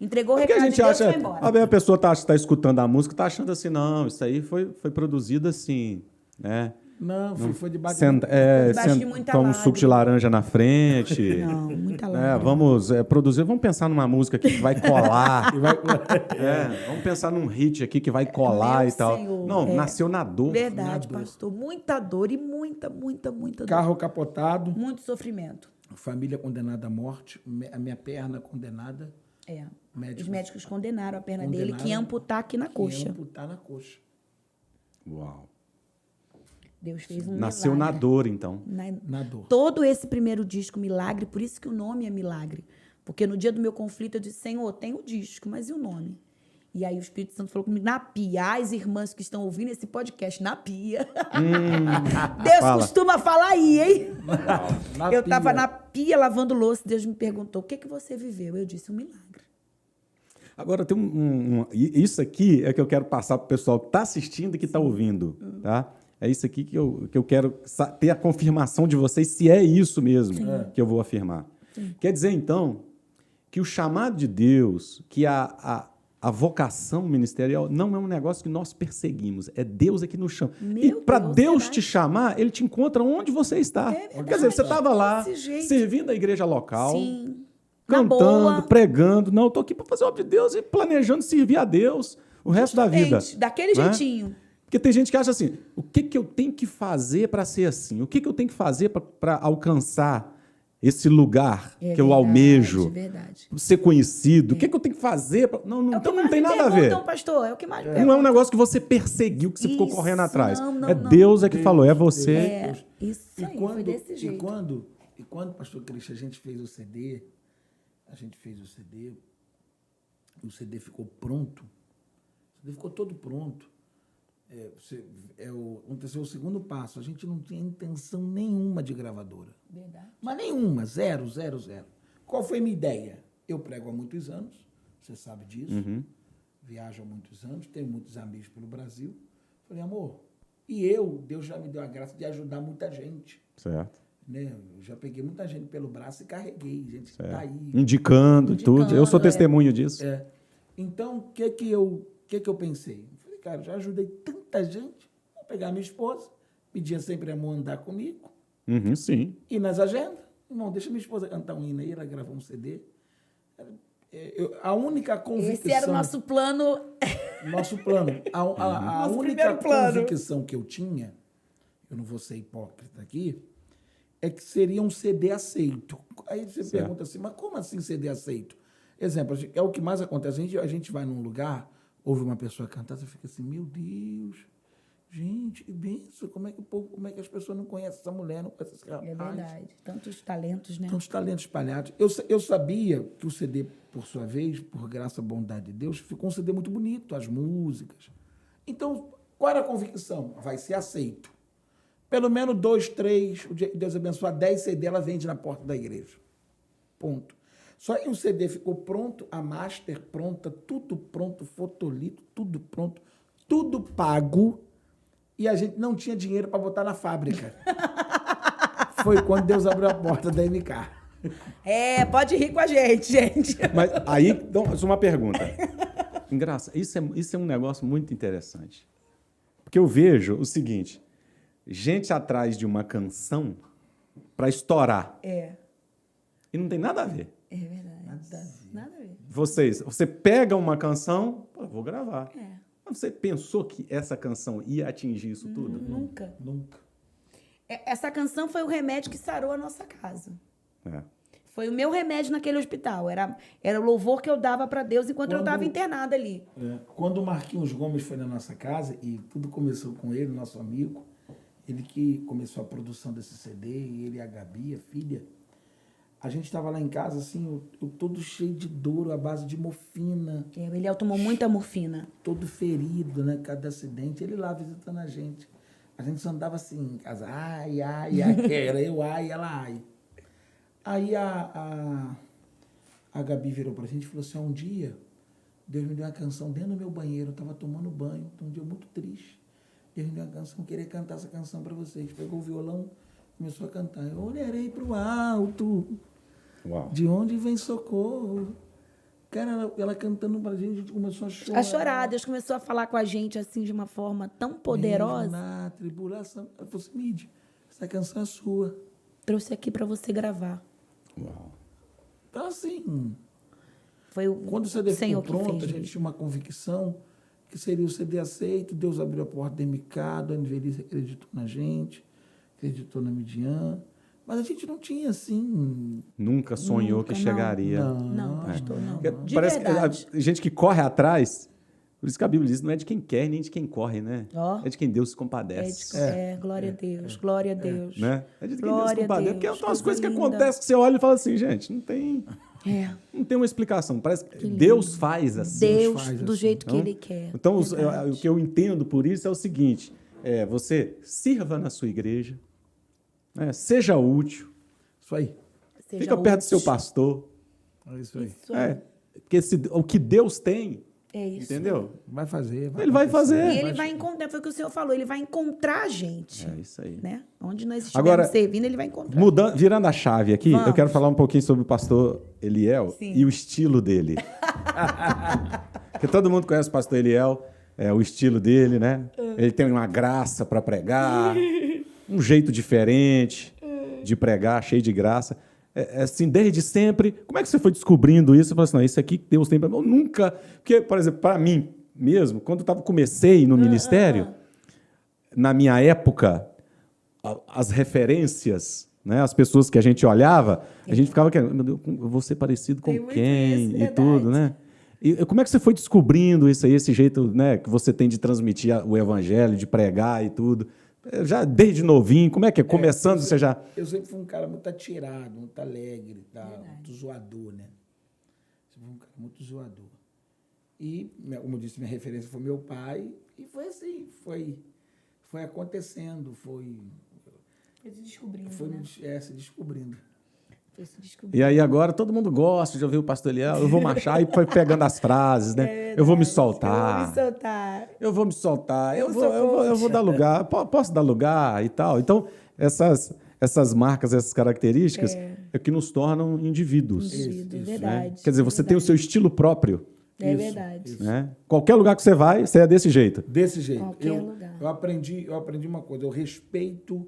Entregou o Porque a recado gente de Deus e acha, foi embora. a pessoa tá escutando a música, tá achando assim, não, isso aí foi produzido assim, né? Não, foi debaixo Debaixo de muita toma um lágrima. suco de laranja na frente. Não, muita lágrima. Vamos produzir, vamos pensar numa música aqui que vai colar. Vamos pensar num hit aqui que vai colar Meu e tal. Senhor, Não, nasceu na dor. Verdade, Na dor. pastor. Muita dor e muita dor. Carro capotado, Muito sofrimento. família condenada à morte, a minha perna condenada. Os médicos condenaram a perna dele, Condenaram que ia amputar aqui na Que coxa. ia amputar na coxa. Uau. Deus fez um Nasceu na milagre. dor, então. Na dor. Todo esse primeiro disco, Milagre, por isso que o nome é Milagre. Porque no dia do meu conflito eu disse, Senhor, tem o disco, mas e o nome? E aí o Espírito Santo falou comigo, na pia, as irmãs que estão ouvindo esse podcast, na pia. Deus fala. costuma falar aí, hein? Na Eu estava pia. na pia lavando louça, Deus me perguntou, o que você viveu? Eu disse, um milagre. Agora, tem isso aqui é que eu quero passar para o pessoal que está assistindo e que está ouvindo. Tá? É isso aqui que eu quero ter a confirmação de vocês se é isso mesmo que eu vou afirmar. Quer dizer, então, que o chamado de Deus, que a vocação ministerial não é um negócio que nós perseguimos. É Deus aqui nos chama. E Meu para Deus, Deus verdade. te chamar, Ele te encontra onde você está. verdade, Quer dizer, você estava lá, desse jeito. servindo a igreja local, Sim. Na cantando, boa. pregando. Não, eu estou aqui para fazer a obra de Deus e planejando servir a Deus o resto da vida. Justamente, daquele Né? jeitinho. Porque tem gente que acha assim, o que eu tenho que fazer para ser assim? O que eu tenho que fazer para alcançar esse lugar que eu almejo? Verdade. Ser conhecido? O que eu tenho que fazer? Então não tem nada a ver. Então, pastor, é o que mais Não é um negócio que você perseguiu, que você ficou Isso, correndo atrás. não, não, é não. Deus que falou, é você. É, isso aí, foi desse jeito. E quando, pastor Cristian, a gente fez o CD, o CD ficou pronto, o CD ficou todo pronto. Aconteceu o segundo passo, a gente não tinha intenção nenhuma de gravadora. Verdade. Mas nenhuma, zero. Qual foi a minha ideia? Eu prego há muitos anos, você sabe disso, viajo há muitos anos, tenho muitos amigos pelo Brasil. Falei, amor, Deus já me deu a graça de ajudar muita gente. Certo. Né? Eu já peguei muita gente pelo braço e carreguei, gente que está aí. Indicando tudo. Eu sou testemunho disso. Então, o que eu pensei? Eu falei, cara, já ajudei tanta gente, vou pegar minha esposa, pedia sempre a amor andar comigo, Sim. ir nas agendas. Irmão, deixa minha esposa cantar um hino aí, ela gravou um CD. A única convicção... Esse era o nosso plano. Nosso plano. A Nosso única primeiro plano. convicção que eu tinha, eu não vou ser hipócrita aqui, é que seria um CD aceito. Aí você pergunta assim, mas como assim CD aceito? Exemplo, é o que mais acontece. A gente vai num lugar, ouve uma pessoa cantar, você fica assim, meu Deus, gente, que benção, como é que as pessoas não conhecem essa mulher, não conhecem esse rapaz? É verdade. Tantos talentos, né? Tantos talentos espalhados. Eu sabia que o CD, por sua vez, por graça e bondade de Deus, ficou um CD muito bonito, as músicas. Então, qual era a convicção? Vai ser aceito. Pelo menos 2, 3, o dia que Deus abençoar, 10 CD, ela vende na porta da igreja. Ponto. Só que o CD ficou pronto, a master pronta, tudo pronto, fotolito, tudo pronto, tudo pago, e a gente não tinha dinheiro para botar na fábrica. Foi quando Deus abriu a porta da MK. Pode rir com a gente. Mas aí, então, uma pergunta. Engraçado. Isso é um negócio muito interessante. Porque eu vejo o seguinte, gente atrás de uma canção para estourar. E não tem nada a ver. É verdade. Nada a ver. Você pega uma canção, vou gravar. Mas você pensou que essa canção ia atingir isso tudo? Nunca. Nunca. Essa canção foi o remédio que sarou a nossa casa. É. Foi o meu remédio naquele hospital. Era o louvor que eu dava para Deus enquanto eu estava internada ali. Quando o Marquinhos Gomes foi na nossa casa, e tudo começou com ele, nosso amigo, ele que começou a produção desse CD, e ele e a Gabi, a filha, a gente estava lá em casa, assim, eu todo cheio de dor, à base de morfina. Ele tomou muita morfina. Todo ferido, né? Cada acidente. Ele lá visitando a gente. A gente só andava assim em casa. Ai. Era eu ai, ela ai. Aí a Gabi virou pra gente e falou assim, um dia, Deus me deu uma canção dentro do meu banheiro. Eu tava tomando banho, um dia muito triste. Deus me deu uma canção, eu queria cantar essa canção para vocês. Pegou o violão, começou a cantar. Eu olharei pro alto. Uau. De onde vem socorro? Cara, ela cantando pra gente, a gente começou a chorar. A chorar. Deus começou a falar com a gente assim de uma forma tão poderosa. Mesmo na tribulação. Ela falou assim, Mid, essa canção é sua. Trouxe aqui para você gravar. Uau. Então, assim, Foi o quando o CD Senhor ficou que pronto, fez. a gente tinha uma convicção que seria o CD aceito. Deus abriu a porta da MK, a Dona Velhice acreditou na gente, acreditou na Midian. Mas a gente não tinha, assim... Nunca sonhou Nunca, que não. chegaria. Não, pastor, não. De Parece verdade. que a gente que corre atrás, por isso que a Bíblia diz, não é de quem quer nem de quem corre, né? Ó. É de quem Deus se compadece. Glória a Deus, glória a Deus. Né? É de quem Deus Glória se a compadece. Deus, Porque são umas coisa coisas que linda. acontecem que você olha e fala assim, gente, não tem uma explicação. Parece que Deus faz assim. Deus, faz do assim. jeito que Ele quer. Então, Verdade. o que eu entendo por isso é o seguinte, você sirva na sua igreja, né? Seja útil, Isso aí. Seja fica perto do seu útil. pastor. É isso aí. Isso aí. Porque o que Deus tem, É isso. entendeu? Vai fazer. Ele vai acontecer. fazer. E Ele vai encontrar, foi o que o Senhor falou, Ele vai encontrar a gente. É isso aí. Né? Onde nós estivermos Agora, servindo, Ele vai encontrar. Virando a chave aqui, Vamos. eu quero falar um pouquinho sobre o pastor Eliel Sim. e o estilo dele. Porque todo mundo conhece o pastor Eliel, o estilo dele, né? Ele tem uma graça para pregar, um jeito diferente de pregar, cheio de graça. Assim, desde sempre. Como é que você foi descobrindo isso? Você falou assim, não, isso aqui que Deus tem para mim. Eu nunca... Porque, por exemplo, para mim mesmo, quando eu comecei no ministério, na minha época, as referências, né, as pessoas que a gente olhava, a gente ficava querendo, meu Deus, eu vou ser parecido com Tem muito quem isso, e verdade. tudo, né? E como é que você foi descobrindo isso aí, esse jeito, né, que você tem de transmitir o evangelho, de pregar e tudo? Já desde novinho, como é que é? Começando, você já... Eu sempre fui um cara muito atirado, muito alegre, muito zoador, né? Sempre fui um cara muito zoador. E, como eu disse, minha referência foi meu pai. E foi assim, foi acontecendo, foi Se descobrindo, se descobrindo. Foi se descobrindo. E aí agora todo mundo gosta de ouvir o pastor Eliel, eu vou marchar e foi pegando as frases, né? Eu vou me soltar. Eu vou me soltar. Eu vou me soltar, eu sou vou dar lugar, posso dar lugar e tal. Então, essas marcas, essas características é que nos tornam indivíduos. Indivíduo, né? verdade. Quer dizer, você tem o seu estilo próprio. É Isso, verdade. isso. Né? Qualquer lugar que você vai, você é desse jeito. Desse jeito. Qualquer lugar. Eu aprendi uma coisa, eu respeito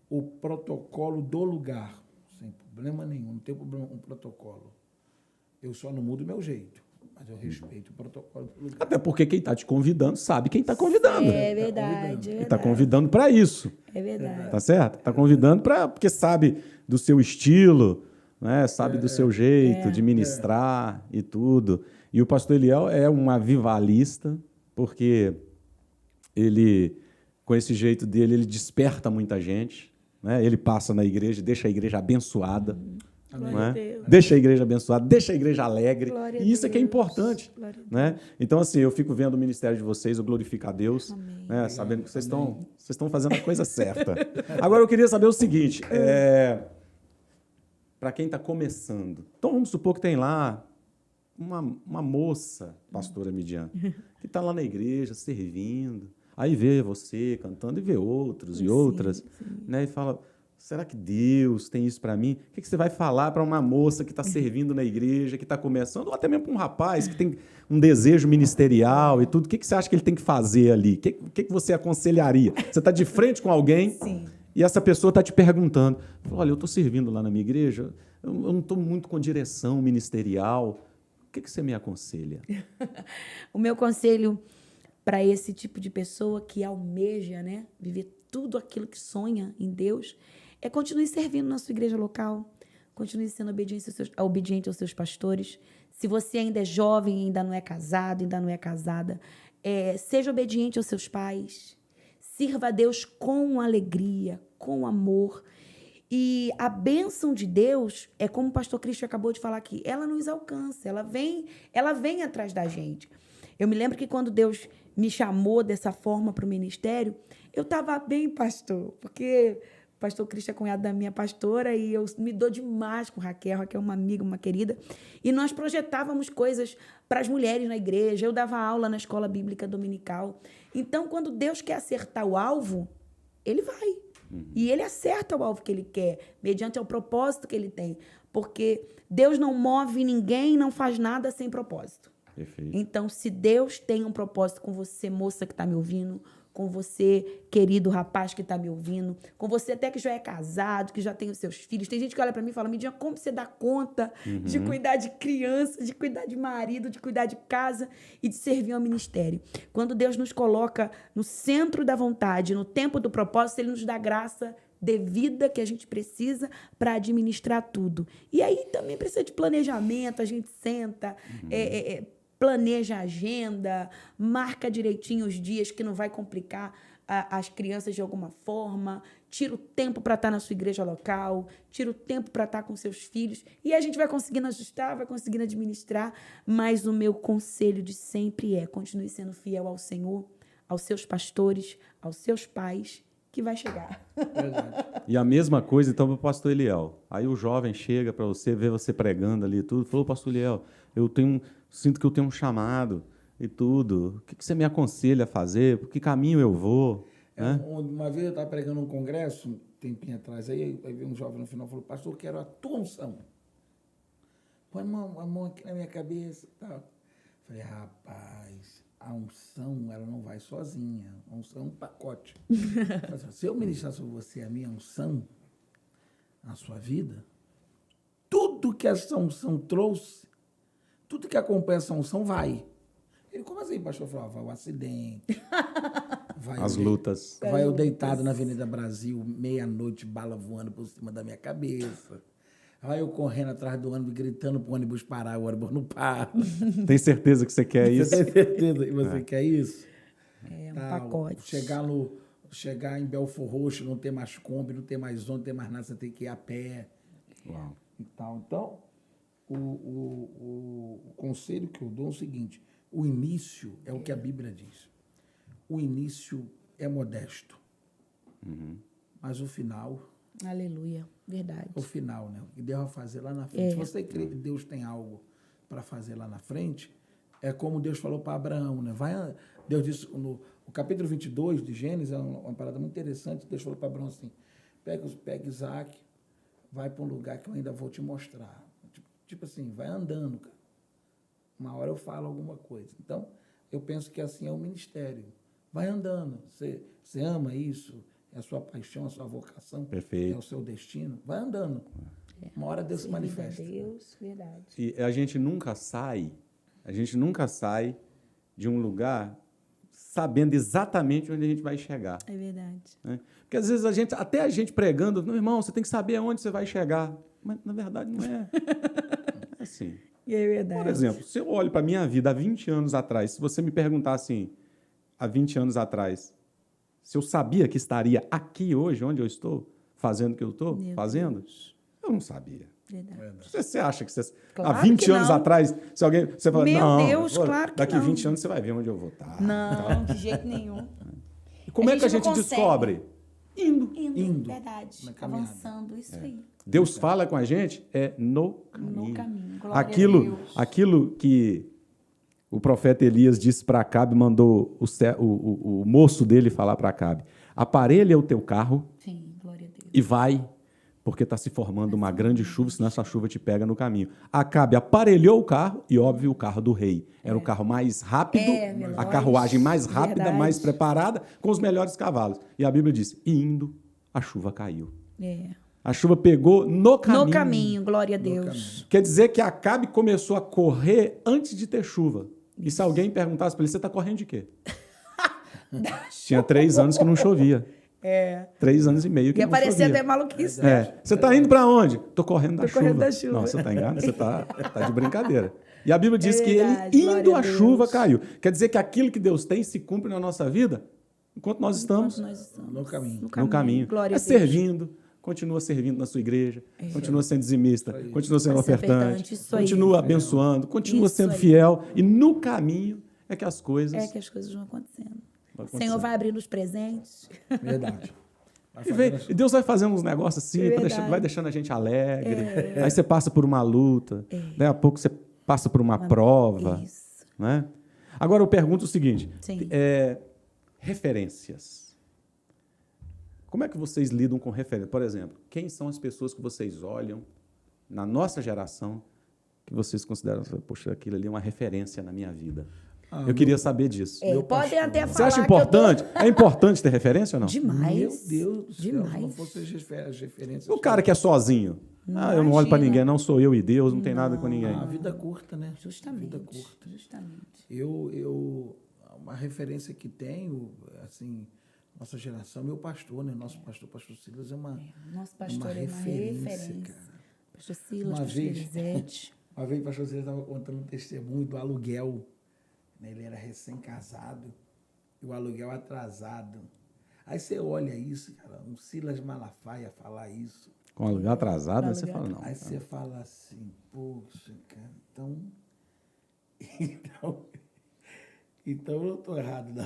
o protocolo do lugar, sem problema nenhum, não tem problema com o protocolo. Eu só não mudo o meu jeito, mas eu respeito o protocolo do lugar. Até porque quem está te convidando sabe quem está convidando. É verdade. Ele está convidando para isso. É verdade. Tá certo? Está convidando porque sabe do seu estilo, né? Sabe do seu jeito de ministrar e tudo. E o pastor Eliel é um avivalista, porque ele, com esse jeito dele, ele desperta muita gente, né? Ele passa na igreja, deixa a igreja abençoada, Glória não a é? Deus. Deixa a igreja abençoada, deixa a igreja alegre. Glória a E isso é que é Deus. importante. Glória a Né? Então, assim, eu fico vendo o ministério de vocês, eu glorifico a Deus, Amém. né? Sabendo que vocês estão fazendo a coisa certa. Agora, eu queria saber o seguinte, para quem está começando, então vamos supor que tem lá uma moça, pastora Midian, que está lá na igreja servindo, aí vê você cantando e vê outros e outras, né? E fala, será que Deus tem isso para mim? O que você vai falar para uma moça que está servindo na igreja, que está começando, ou até mesmo para um rapaz que tem um desejo ministerial e tudo? O que você acha que ele tem que fazer ali? O que você aconselharia? Você está de frente com alguém Sim. e essa pessoa está te perguntando, fala, olha, eu estou servindo lá na minha igreja, eu não estou muito com direção ministerial. O que você me aconselha? O meu conselho para esse tipo de pessoa que almeja, né, viver tudo aquilo que sonha em Deus, é continue servindo na sua igreja local, continue sendo obediente aos seus pastores. Se você ainda é jovem, ainda não é casado, ainda não é casada, seja obediente aos seus pais, sirva a Deus com alegria, com amor. E a bênção de Deus é como o pastor Cristian acabou de falar aqui, ela nos alcança, ela vem atrás da gente. Eu me lembro que quando Deus me chamou dessa forma para o ministério, eu estava bem, pastor, porque o pastor Cristian é cunhado da minha pastora e eu me dou demais com Raquel. Raquel é uma amiga, uma querida, e nós projetávamos coisas para as mulheres na igreja, eu dava aula na escola bíblica dominical. Então, quando Deus quer acertar o alvo, Ele vai. E Ele acerta o alvo que Ele quer, mediante o propósito que Ele tem. porque Deus não move ninguém, não faz nada sem propósito. Perfeito. Então, se Deus tem um propósito com você, moça que está me ouvindo, com você, querido rapaz que está me ouvindo, com você até que já é casado, que já tem os seus filhos. Tem gente que olha para mim e fala, Midian, como você dá conta de cuidar de criança, de cuidar de marido, de cuidar de casa e de servir ao ministério? Quando Deus nos coloca no centro da vontade, no tempo do propósito, Ele nos dá graça devida que a gente precisa para administrar tudo. E aí também precisa de planejamento, a gente senta, planeja a agenda, marca direitinho os dias que não vai complicar as crianças de alguma forma, tira o tempo para estar na sua igreja local, tira o tempo para estar com seus filhos, e a gente vai conseguindo ajustar, vai conseguindo administrar, mas o meu conselho de sempre é, continue sendo fiel ao Senhor, aos seus pastores, aos seus pais, que vai chegar. Verdade. E a mesma coisa, então, para o pastor Eliel. Aí o jovem chega para você, vê você pregando ali e tudo, falou, pastor Eliel, sinto que eu tenho um chamado e tudo. O que você me aconselha a fazer? Por que caminho eu vou? Né? Uma vez eu estava pregando um congresso, um tempinho atrás, aí veio um jovem no final e falou, pastor, eu quero a tua unção. Põe a mão aqui na minha cabeça e tal. Falei, rapaz, a unção, ela não vai sozinha. A unção é um pacote. Se eu ministrar sobre você a minha unção, na sua vida, tudo que essa unção trouxe, tudo que acompanha essa unção vai. Ele, como assim, pastor? Eu falei, vai o acidente. Vai As lutas. Vai eu deitado na Avenida Brasil, meia-noite, bala voando por cima da minha cabeça. Vai eu correndo atrás do ônibus, gritando pro ônibus parar, o ônibus não para. Tem certeza que você quer isso? Você tem certeza que você quer isso? É um pacote. Chegar em Belfort Roxo, não ter mais Kombi, não ter mais ônibus, não ter mais nada, você tem que ir a pé. Uau. E tal. Então, o conselho que eu dou é o seguinte, o início é o que a Bíblia diz. O início é modesto, mas o final... Aleluia, verdade. O final, né? O que Deus vai fazer lá na frente. Se você crê que Deus tem algo para fazer lá na frente, é como Deus falou para Abraão, né? Deus disse, no capítulo 22 de Gênesis, é uma parada muito interessante, Deus falou para Abraão assim, pega Isaac, vai para um lugar que eu ainda vou te mostrar. Tipo assim, vai andando, cara. Uma hora eu falo alguma coisa. Então, eu penso que assim é o ministério. Vai andando. Você ama isso? É a sua paixão, a sua vocação? Perfeito. É o seu destino? Vai andando. Uma hora Deus se manifesta. Deus, verdade. E a gente nunca sai de um lugar sabendo exatamente onde a gente vai chegar. É verdade. Né? Porque às vezes até a gente pregando, meu irmão, você tem que saber aonde você vai chegar. Mas na verdade não é. É assim. É verdade. Por exemplo, se eu olho para a minha vida há 20 anos atrás, se você me perguntar assim, há 20 anos atrás, se eu sabia que estaria aqui hoje, onde eu estou, fazendo o que eu estou fazendo, eu não sabia. Verdade. Você acha que Claro há 20 que anos não. atrás, se alguém... Você fala, Meu não, Deus, claro que daqui não. 20 anos você vai ver onde eu vou estar. Não, de jeito nenhum. E como é que a gente não consegue. descobre? Indo. Verdade. Na caminhada. Avançando, isso aí. Deus fala com a gente no caminho. No caminho. Glória a Deus. Aquilo que o profeta Elias disse para Acabe, mandou o moço dele falar para Acabe. Aparelha o teu carro Sim, glória a Deus. e vai, porque está se formando uma grande chuva, senão essa chuva te pega no caminho. Acabe aparelhou o carro e, óbvio, o carro do rei. Era o carro mais rápido, veloz, a carruagem mais rápida, verdade. mais preparada, com os melhores cavalos. E a Bíblia diz, e indo, a chuva caiu. A chuva pegou no caminho. No caminho, glória a Deus. Quer dizer que Acabe começou a correr antes de ter chuva. E se alguém perguntasse para ele, você está correndo de quê? Tinha 3 anos que não chovia. 3 anos e meio que Ia não parecer chovia. até maluquice. Você está indo para onde? Estou correndo da Tô correndo chuva. da chuva. Não, você está enganado, você está de brincadeira. E a Bíblia diz que verdade, ele, indo glória a a Deus. chuva, caiu. Quer dizer que aquilo que Deus tem se cumpre na nossa vida enquanto nós estamos Nós estamos No caminho. no caminho. Glória a Deus. Servindo, continua servindo na sua igreja, continua sendo dizimista, continua sendo Vai ser ofertante, ofertante, isso aí. continua abençoando, continua Isso sendo aí. fiel. E no caminho é que as coisas É que as coisas vão acontecendo. vão O Senhor acontecendo. vai abrindo os presentes. Verdade. E Deus vai fazendo uns negócios assim, Verdade. vai deixando a gente alegre. Aí você passa por uma luta, daí a pouco você passa por uma prova. Isso. Né? Agora eu pergunto o seguinte: Sim. referências. Como é que vocês lidam com referências? Por exemplo, quem são as pessoas que vocês olham na nossa geração, que vocês consideram, poxa, aquilo ali é uma referência na minha vida? Eu queria saber disso. Podem até falar. Você acha importante? É importante ter referência ou não? Demais. Meu Deus do céu, Demais. se não fosse as referências. O cara que é sozinho. Eu não olho para ninguém, não sou eu e Deus, não tem nada com ninguém. A vida curta, né? Justamente. A vida curta. Justamente. Uma referência que tenho, assim, nossa geração, meu pastor, né? Nosso pastor Silas é uma Nosso pastor uma é uma referência. cara. Pastor Silas, Uma pastor vez- Elisete. Uma vez o pastor Silas estava contando um testemunho do aluguel. Né? Ele era recém-casado e o aluguel atrasado. Aí você olha isso, cara, um Silas Malafaia falar isso. Com aluguel atrasado, aí você Aluguel. fala, não. Aí você fala assim, poxa, cara, então eu não estou errado, não.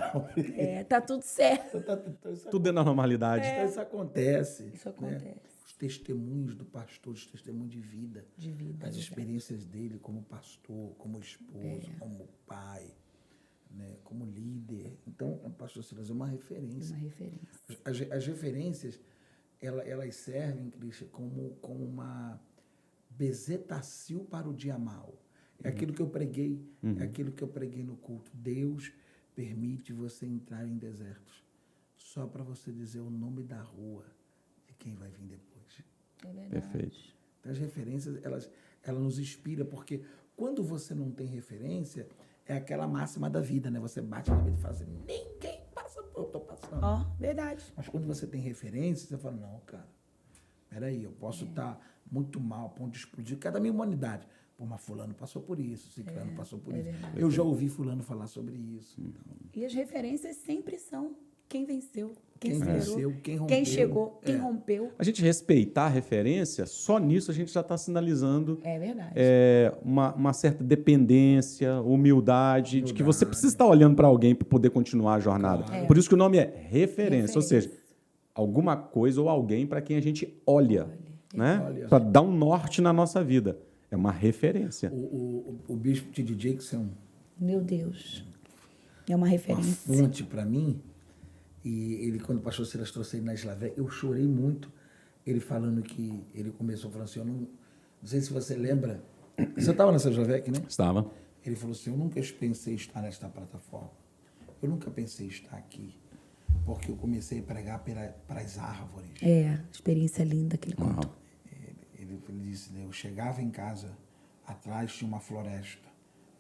Tá tudo certo. Então isso Tudo é na normalidade. Então isso acontece. Isso né? acontece. Os testemunhos do pastor, os testemunhos de vida. De vida, As verdade. experiências dele como pastor, como esposo, como pai, né? Como líder. Então, o pastor Silas é uma referência. Uma referência. As referências, elas servem, Cristian, como uma bezetacil para o dia mau. É aquilo que eu preguei, é aquilo que eu preguei no culto. Deus permite você entrar em desertos só para você dizer o nome da rua de quem vai vir depois. É verdade. Perfeito. Então, as referências, elas nos inspiram, porque quando você não tem referência, é aquela máxima da vida, né? Você bate na vida e fala assim, ninguém passa por eu estou passando. Ó, verdade. Mas quando você tem referência, você fala, não, cara, peraí, eu posso estar muito mal, a ponto de explodir. Cada minha humanidade. Pô, mas fulano passou por isso, ciclano passou por isso. verdade. Eu já ouvi fulano falar sobre isso. Então, E as referências sempre são quem venceu, quem Quem superou, venceu, quem rompeu. quem chegou, quem rompeu. A gente respeitar a referência, só nisso a gente já está sinalizando É verdade. uma certa dependência, humildade, de que você precisa estar olhando para alguém para poder continuar a jornada. Por isso que o nome é referência, ou seja, alguma coisa ou alguém para quem a gente olha, né? Olha. Para dar um norte na nossa vida. É uma referência. o bispo T.D. Jakes é Meu Deus. É uma uma referência. fonte para mim. E ele, quando o pastor Silas trouxe ele na Slavé, eu chorei muito. Ele falando que ele começou falando assim, eu não sei se você lembra. Você estava nessa Slavec, né? Estava. Ele falou assim, eu nunca pensei estar nesta plataforma. Eu nunca pensei estar aqui. Porque eu comecei a pregar para as árvores. Experiência linda que ele contou. Ele disse, eu chegava em casa, atrás tinha uma floresta,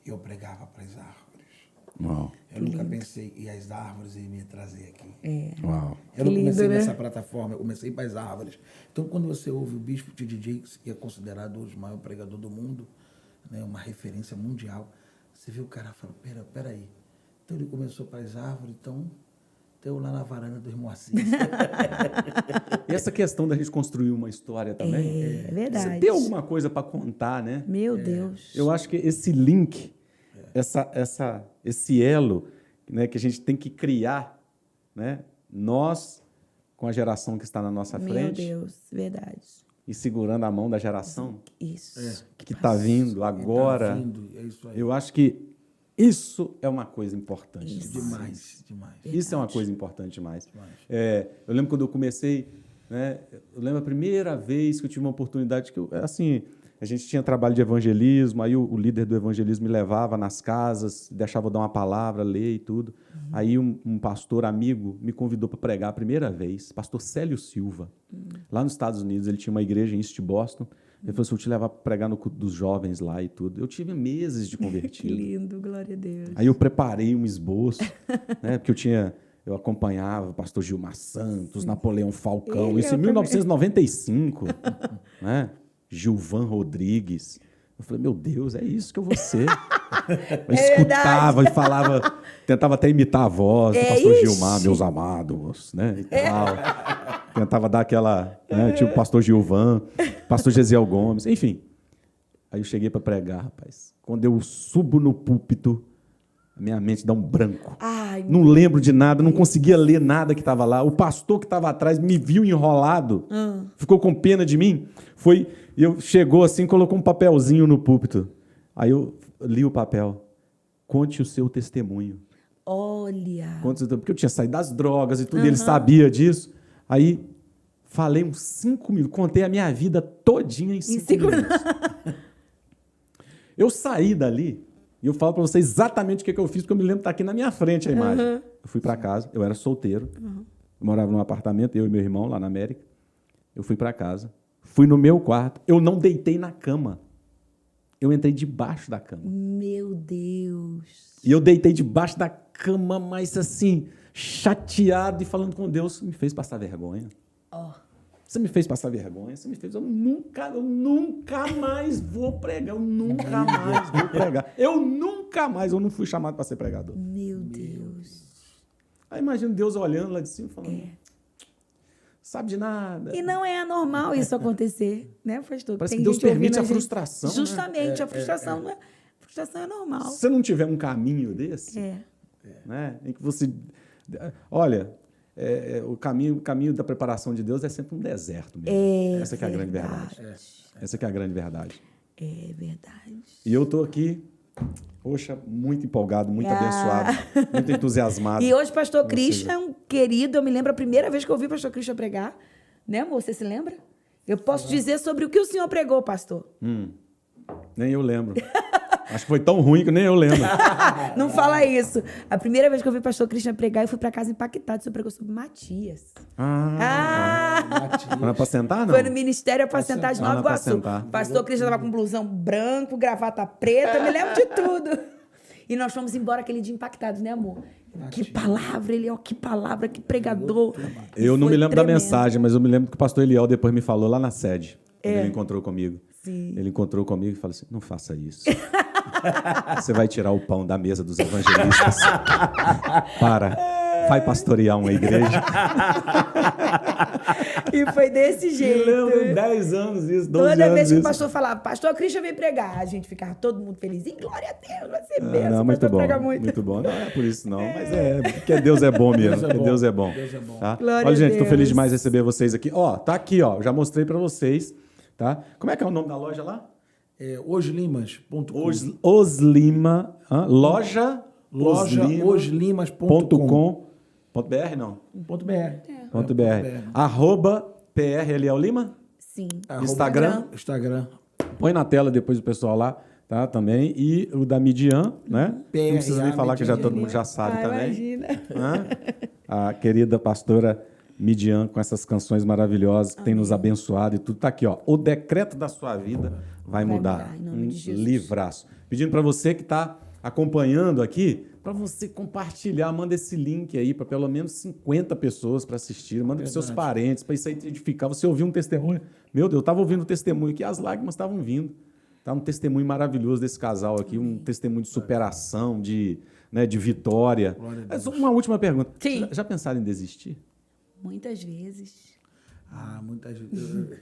e eu pregava para as árvores. Uau. Eu nunca pensei, e as árvores iam me trazer aqui. Uau. Eu não Que comecei lindo, né? nessa plataforma, eu comecei para as árvores. Então, quando você ouve o bispo T.D. Jakes, que é considerado hoje o maior pregador do mundo, né, uma referência mundial, você vê o cara falando, peraí. Então, ele começou para as árvores, então, eu lá na varanda do irmão Assis. E essa questão da gente construir uma história também. É verdade. Você tem alguma coisa para contar, né? Meu Deus. Eu acho que esse link, esse elo, né, que a gente tem que criar, né, nós com a geração que está na nossa Meu frente Deus, verdade. e segurando a mão da geração Isso. que está vindo agora. Tá vindo, é isso aí. Eu acho que isso é uma coisa importante. Demais. Isso é uma coisa importante demais. Eu lembro quando eu comecei, né, eu lembro a primeira vez que eu tive uma oportunidade que assim, a gente tinha trabalho de evangelismo, aí o líder do evangelismo me levava nas casas, deixava eu dar uma palavra, ler e tudo. Aí um pastor amigo me convidou para pregar a primeira vez, pastor Célio Silva, lá nos Estados Unidos. Ele tinha uma igreja em East Boston. Ele falou assim, vou te levar para pregar no culto dos jovens lá e tudo. Eu tive meses de Que convertido. lindo, glória a Deus. Aí eu preparei um esboço, né, porque eu acompanhava o pastor Gilmar Santos, Napoleão Falcão, isso em 1995, né? Gilvan Rodrigues. Eu falei, meu Deus, é isso que eu vou ser. Eu escutava e falava, tentava até imitar a voz do pastor Gilmar, meus amados, né? E tal. Tentava dar aquela, né, tipo pastor Gilvan, pastor Gesiel Gomes, enfim. Aí eu cheguei para pregar, rapaz. Quando eu subo no púlpito, a minha mente dá um branco. Ai, Não lembro de nada, não conseguia ler nada que estava lá. O pastor que estava atrás me viu enrolado, ficou com pena de mim. Chegou assim, colocou um papelzinho no púlpito. Aí eu li o papel. Conte o seu testemunho. olha. Porque eu tinha saído das drogas e tudo, e ele sabia disso. Aí Falei uns 5 minutos, contei a minha vida todinha em 5 minutos. Eu saí dali e eu falo para vocês exatamente o que eu fiz, porque eu me lembro que tá aqui na minha frente a imagem. Eu fui para casa, eu era solteiro, eu morava num apartamento, eu e meu irmão lá na América. Eu fui para casa, fui no meu quarto, eu não deitei na cama. Eu entrei debaixo da cama. Meu Deus. E eu deitei debaixo da cama, mas assim, chateado e falando com Deus, você me fez passar vergonha. Você me fez passar vergonha, você me fez... Eu nunca mais vou pregar, eu nunca mais vou pregar. Eu não fui chamado para ser pregador. Meu Deus. Aí imagina Deus olhando lá de cima e falando, sabe de nada. E não é anormal isso acontecer, né, pastor? Parece Tem que Deus gente ouvindo permite a gente. frustração, né? Justamente, a frustração não é... A frustração é normal. Se você não tiver um caminho desse, né, em que você... Olha... o caminho da preparação de Deus é sempre um deserto mesmo. Essa que é a grande verdade. Essa que é a grande verdade. É verdade. E eu estou aqui, poxa, muito empolgado, muito abençoado, muito entusiasmado. E hoje, pastor Christian é um querido. Eu me lembro a primeira vez que eu ouvi o pastor Christian pregar. Né, amor? Você se lembra? Eu posso dizer sobre o que o senhor pregou, pastor. Nem eu lembro. Acho que foi tão ruim que nem eu lembro. Não fala isso. A primeira vez que eu vi o pastor Christian pregar, eu fui para casa impactado. O senhor pregou sobre Matias. Não é para sentar, não? Foi no Ministério Apacentar de Nova Não é pra Iguaçu. sentar. O pastor Christian estava com blusão branco, gravata preta, eu me lembro de tudo. E nós fomos embora aquele dia impactados, né, amor? Que palavra, que palavra, que pregador. Eu não Foi me lembro tremendo. da mensagem, mas eu me lembro que o pastor Eliel depois me falou lá na sede, quando ele encontrou comigo. Sim. Ele encontrou comigo e falou assim, não faça isso. Você vai tirar o pão da mesa dos evangelistas. Vai pastorear uma igreja. E foi desse jeito. Eu lembro 10 anos isso, 12 Toda anos vez que isso. o pastor falava, pastor Christian vem pregar, a gente ficava todo mundo feliz. E glória a Deus, vai ser Não, bênção, o muito pastor bom, prega muito. muito bom. Não é por isso não, mas porque Deus é bom mesmo. Deus é bom. Deus é bom. Tá? Glória Olha, a gente, estou Deus. feliz demais de receber vocês aqui. Ó, tá aqui, ó, já mostrei para vocês, tá? Como é que é o nome da loja lá? Oslimas.com. Oslima, loja Oslimas.com. .br não. .br. @ PRLL Lima. Sim. Instagram. Instagram. Põe na tela depois o pessoal lá, tá? Também. E o da Midian, né? Não precisa nem falar que já todo mundo já sabe também. Imagina. A querida pastora Midian, com essas canções maravilhosas que tem nos abençoado e tudo. Tá aqui, ó. O decreto da sua vida vai mudar. mudar, em nome de Jesus. Livraço. Pedindo para você que está acompanhando aqui, para você compartilhar, manda esse link aí para pelo menos 50 pessoas para assistir, manda para seus parentes, para isso aí te edificar. Você ouviu um testemunho? Meu Deus, eu estava ouvindo um testemunho aqui, as lágrimas estavam vindo. Tá um testemunho maravilhoso desse casal aqui, um testemunho de superação, de vitória. Uma última pergunta. Sim. Já pensaram em desistir? Muitas vezes. Muitas vezes.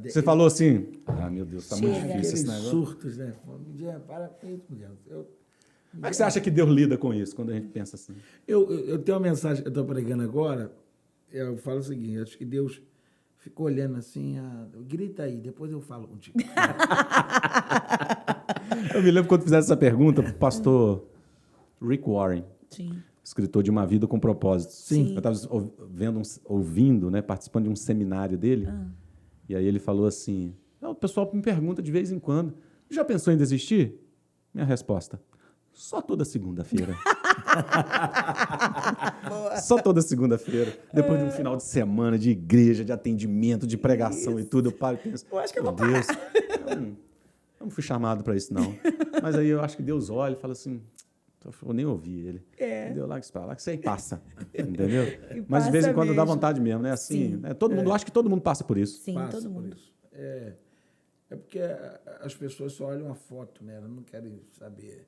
Você falou assim, meu Deus, está muito Chega. difícil esse Aqueles negócio. surtos, né? Para mulher. Como é que você acha que Deus lida com isso, quando a gente pensa assim? Eu tenho uma mensagem que eu estou pregando agora. Eu falo o seguinte: acho que Deus ficou olhando assim, grita aí, depois eu falo contigo. Eu me lembro quando fizeram essa pergunta para o pastor Rick Warren, Sim. escritor de Uma Vida com Propósito. Sim. Eu estava ouvindo, né, participando de um seminário dele, e aí ele falou assim, o pessoal me pergunta de vez em quando, já pensou em desistir? Minha resposta, só toda segunda-feira. Só toda segunda-feira. Depois de um final de semana de igreja, de atendimento, de pregação e tudo, eu paro e penso, Eu acho que eu vou Deus, eu não fui chamado para isso, não. Mas aí eu acho que Deus olha e fala assim, eu nem ouvi ele. Deu lá que isso aí passa. Entendeu? Mas de vez em quando dá vontade mesmo, né? Assim, né? Todo mundo, eu acho que todo mundo passa por isso. Sim, Passa todo por mundo. isso. É porque as pessoas só olham a foto, né? Elas não querem saber.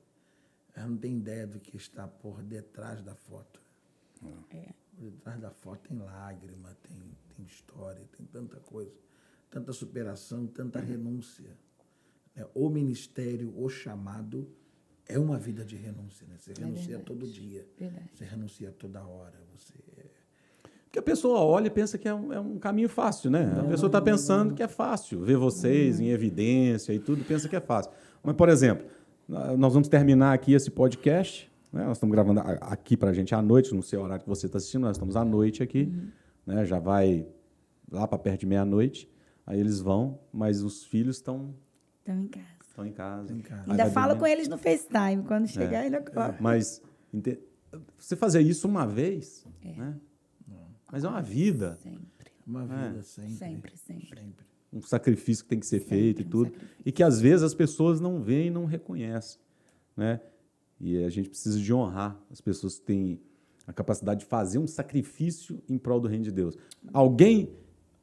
Elas não têm ideia do que está por detrás da foto. Por detrás da foto tem lágrima, tem história, tem tanta coisa. Tanta superação, tanta renúncia. O ministério, o chamado, é uma vida de renúncia. Né? Você renuncia todo dia. Verdade. Você renuncia toda hora. Porque a pessoa olha e pensa que é um caminho fácil, né? A pessoa está pensando que é fácil. Ver vocês em evidência e tudo, pensa que é fácil. Mas, por exemplo, nós vamos terminar aqui esse podcast, né? Nós estamos gravando aqui para a gente à noite, não sei o horário que você está assistindo, nós estamos à noite aqui, né? Já vai lá para perto de meia-noite, aí eles vão, mas os filhos estão Estão em casa. em casa. Aí Ainda vai falo dormir. com eles no FaceTime. Quando chegar, ainda coloco. Mas você fazer isso uma vez, né? Mas é uma vida, Sempre. Uma vida sempre. Sempre. um sacrifício que tem que ser feito e um tudo, sacrifício. e que às vezes as pessoas não veem e não reconhecem, né? E a gente precisa de honrar as pessoas que têm a capacidade de fazer um sacrifício em prol do reino de Deus. Alguém,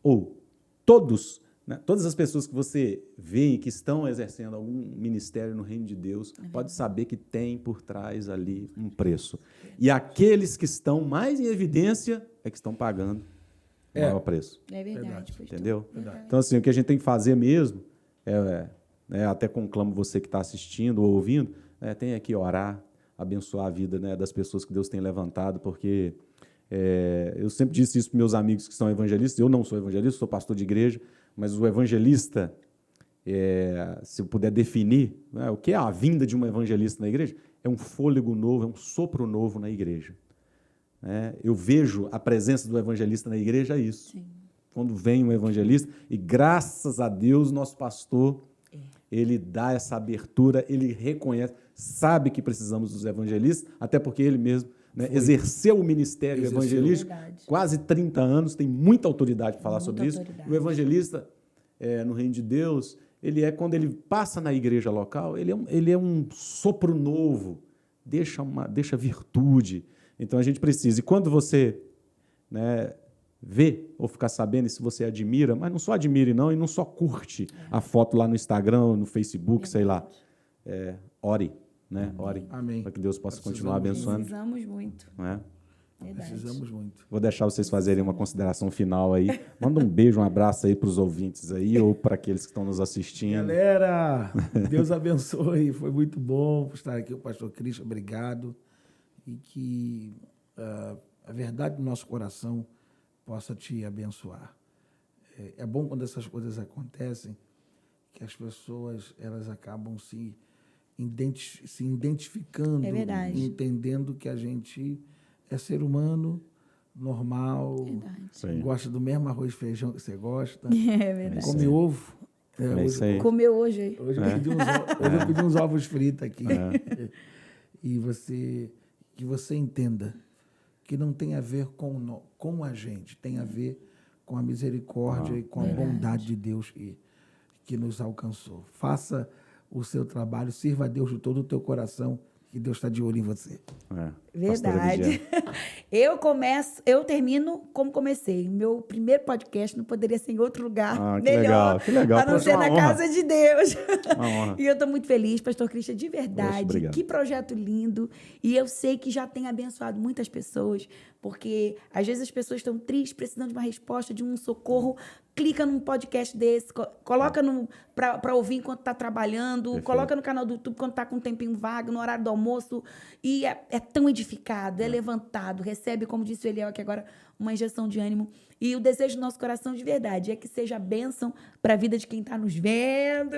ou todos, né, todas as pessoas que você vê e que estão exercendo algum ministério no reino de Deus, pode saber que tem por trás ali um preço. E aqueles que estão mais em evidência é que estão pagando o maior preço. É verdade, pastor. Entendeu? Verdade. Então, assim, o que a gente tem que fazer mesmo, até conclamo você que está assistindo ou ouvindo, tem aqui orar, abençoar a vida, né, das pessoas que Deus tem levantado, porque eu sempre disse isso para meus amigos que são evangelistas. Eu não sou evangelista, sou pastor de igreja, mas o evangelista, se eu puder definir, né, o que é a vinda de um evangelista na igreja, é um fôlego novo, é um sopro novo na igreja. Eu vejo a presença do evangelista na igreja, é isso. Sim. Quando vem um evangelista, e graças a Deus, nosso pastor, ele dá essa abertura, ele reconhece, sabe que precisamos dos evangelistas, até porque ele mesmo, né, exerceu o ministério evangelístico Verdade. quase 30 anos, tem muita autoridade para falar Muita sobre isso. autoridade. O evangelista, no reino de Deus, quando ele passa na igreja local, ele é um sopro novo, deixa virtude. Então a gente precisa. E quando você, né, vê ou ficar sabendo, e se você admira, mas não só admire não, e não só curte a foto lá no Instagram, no Facebook, sei lá. Ore, né? Ore. Amém. Para que Deus possa continuar abençoando. Precisamos muito. Né? Verdade. Precisamos muito. Vou deixar vocês fazerem uma consideração final aí. Manda um beijo, um abraço aí para os ouvintes aí, ou para aqueles que estão nos assistindo. Galera, Deus abençoe. Foi muito bom estar aqui, o pastor Cristian. Obrigado. E que a verdade do nosso coração possa te abençoar. É bom quando essas coisas acontecem, que as pessoas elas acabam se identificando, É verdade. entendendo que a gente é ser humano, normal, Verdade. Sim. gosta do mesmo arroz e feijão que você gosta, É verdade. isso come aí. ovo. É isso aí. Comeu hoje aí. Hoje eu pedi uns ovos fritos aqui. E que você entenda que não tem a ver com a gente, tem a ver com a misericórdia e com a bondade de Deus que nos alcançou. Faça o seu trabalho, sirva a Deus de todo o teu coração, que Deus está de olho em você. Pastora Verdade. Vigiane. Eu termino como comecei. Meu primeiro podcast não poderia ser em outro lugar Ah, que melhor. legal, que legal. A não Poxa, ser uma na honra. casa de Deus. Uma honra. E eu estou muito feliz, pastor Cristian, de Poxa, verdade. obrigado. Que projeto lindo. E eu sei que já tem abençoado muitas pessoas, porque às vezes as pessoas estão tristes, precisando de uma resposta, de um socorro. Clica num podcast desse, coloca para ouvir enquanto está trabalhando, Perfeito. coloca no canal do YouTube quando está com um tempinho vago, no horário do almoço, e é tão edificado, é levantado, recebe, como disse o Eliel aqui agora, uma injeção de ânimo. E o desejo do nosso coração de verdade é que seja bênção para a vida de quem está nos vendo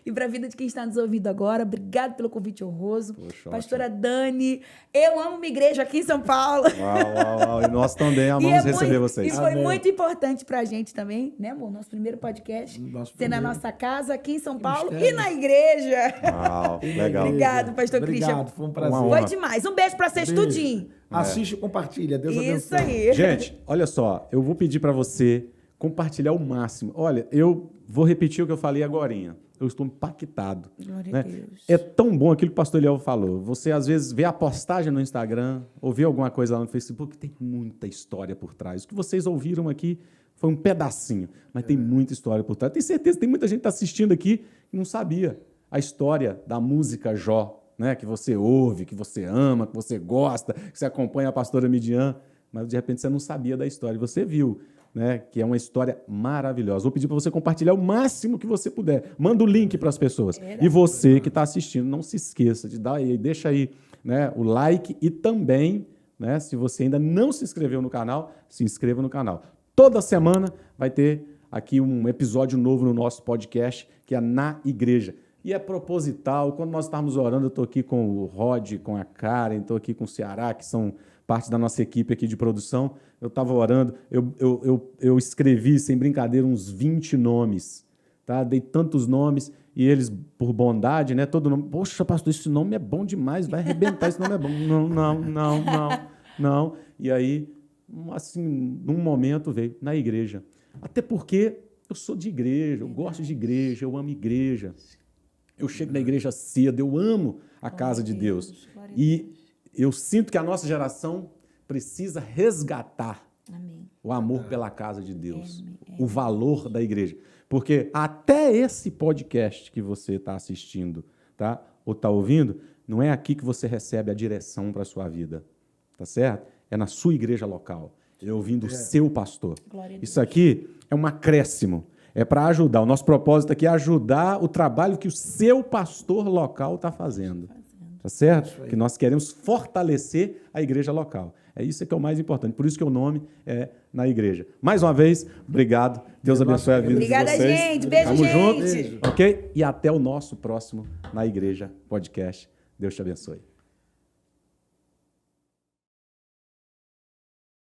e para a vida de quem está nos ouvindo agora. Obrigado pelo convite honroso. Poxa, Pastora Dani, eu amo uma igreja aqui em São Paulo. Uau. E nós também E amamos receber vocês. E foi Amém. muito importante pra gente também, né, amor? Nosso primeiro podcast. Nosso Ser na primeiro. nossa casa, aqui em São Paulo mistério. e na igreja. Uau, legal. Obrigado, pastor Cristian. Obrigado, foi um prazer. Uma honra. Foi demais. Um beijo pra vocês, Beijo. tudinho. Assiste e compartilha. Deus Isso abençoe. aí. Gente, olha só, eu vou pedir para você compartilhar o máximo. Olha, eu vou repetir o que eu falei agorinha. Eu estou impactado. Glória né? a Deus. É tão bom aquilo que o pastor Eliel falou. Você, às vezes, vê a postagem no Instagram, ou vê alguma coisa lá no Facebook, tem muita história por trás. O que vocês ouviram aqui foi um pedacinho, mas tem muita história por trás. Tenho certeza que tem muita gente que está assistindo aqui que não sabia a história da música Jó, né? Que você ouve, que você ama, que você gosta, que você acompanha a pastora Midian, mas de repente você não sabia da história. Você viu, né? Que é uma história maravilhosa. Vou pedir para você compartilhar o máximo que você puder. Manda o link para as pessoas. E você que está assistindo, não se esqueça de dar aí, deixa aí, né, o like e também, né, se você ainda não se inscreveu no canal, se inscreva no canal. Toda semana vai ter aqui um episódio novo no nosso podcast, que é Na Igreja. E é proposital. Quando nós estamos orando, eu estou aqui com o Rod, com a Karen, estou aqui com o Ceará, que são parte da nossa equipe aqui de produção. Eu estava orando, eu escrevi, sem brincadeira, uns 20 nomes. Tá? Dei tantos nomes e eles, por bondade, né? Todo nome. Poxa, pastor, esse nome é bom demais, vai arrebentar, esse nome é bom. Não. E aí, assim, num momento veio na igreja. Até porque eu sou de igreja, eu gosto de igreja, eu amo igreja. Eu chego na igreja cedo, eu amo a casa de Deus. E eu sinto que a nossa geração precisa resgatar o amor pela casa de Deus, o valor da igreja. Porque até esse podcast que você está assistindo, tá? Ou está ouvindo, não é aqui que você recebe a direção para a sua vida, tá certo? É na sua igreja local, é ouvindo o seu pastor. Isso aqui é um acréscimo, é para ajudar. O nosso propósito aqui é ajudar o trabalho que o seu pastor local está fazendo. Tá certo? Que nós queremos fortalecer a igreja local. É isso que é o mais importante. Por isso que o nome é Na Igreja. Mais uma vez, obrigado. Deus abençoe a vida de vocês. Obrigada, gente. Beijo, Tamo gente. junto, ok? E até o nosso próximo Na Igreja podcast. Deus te abençoe.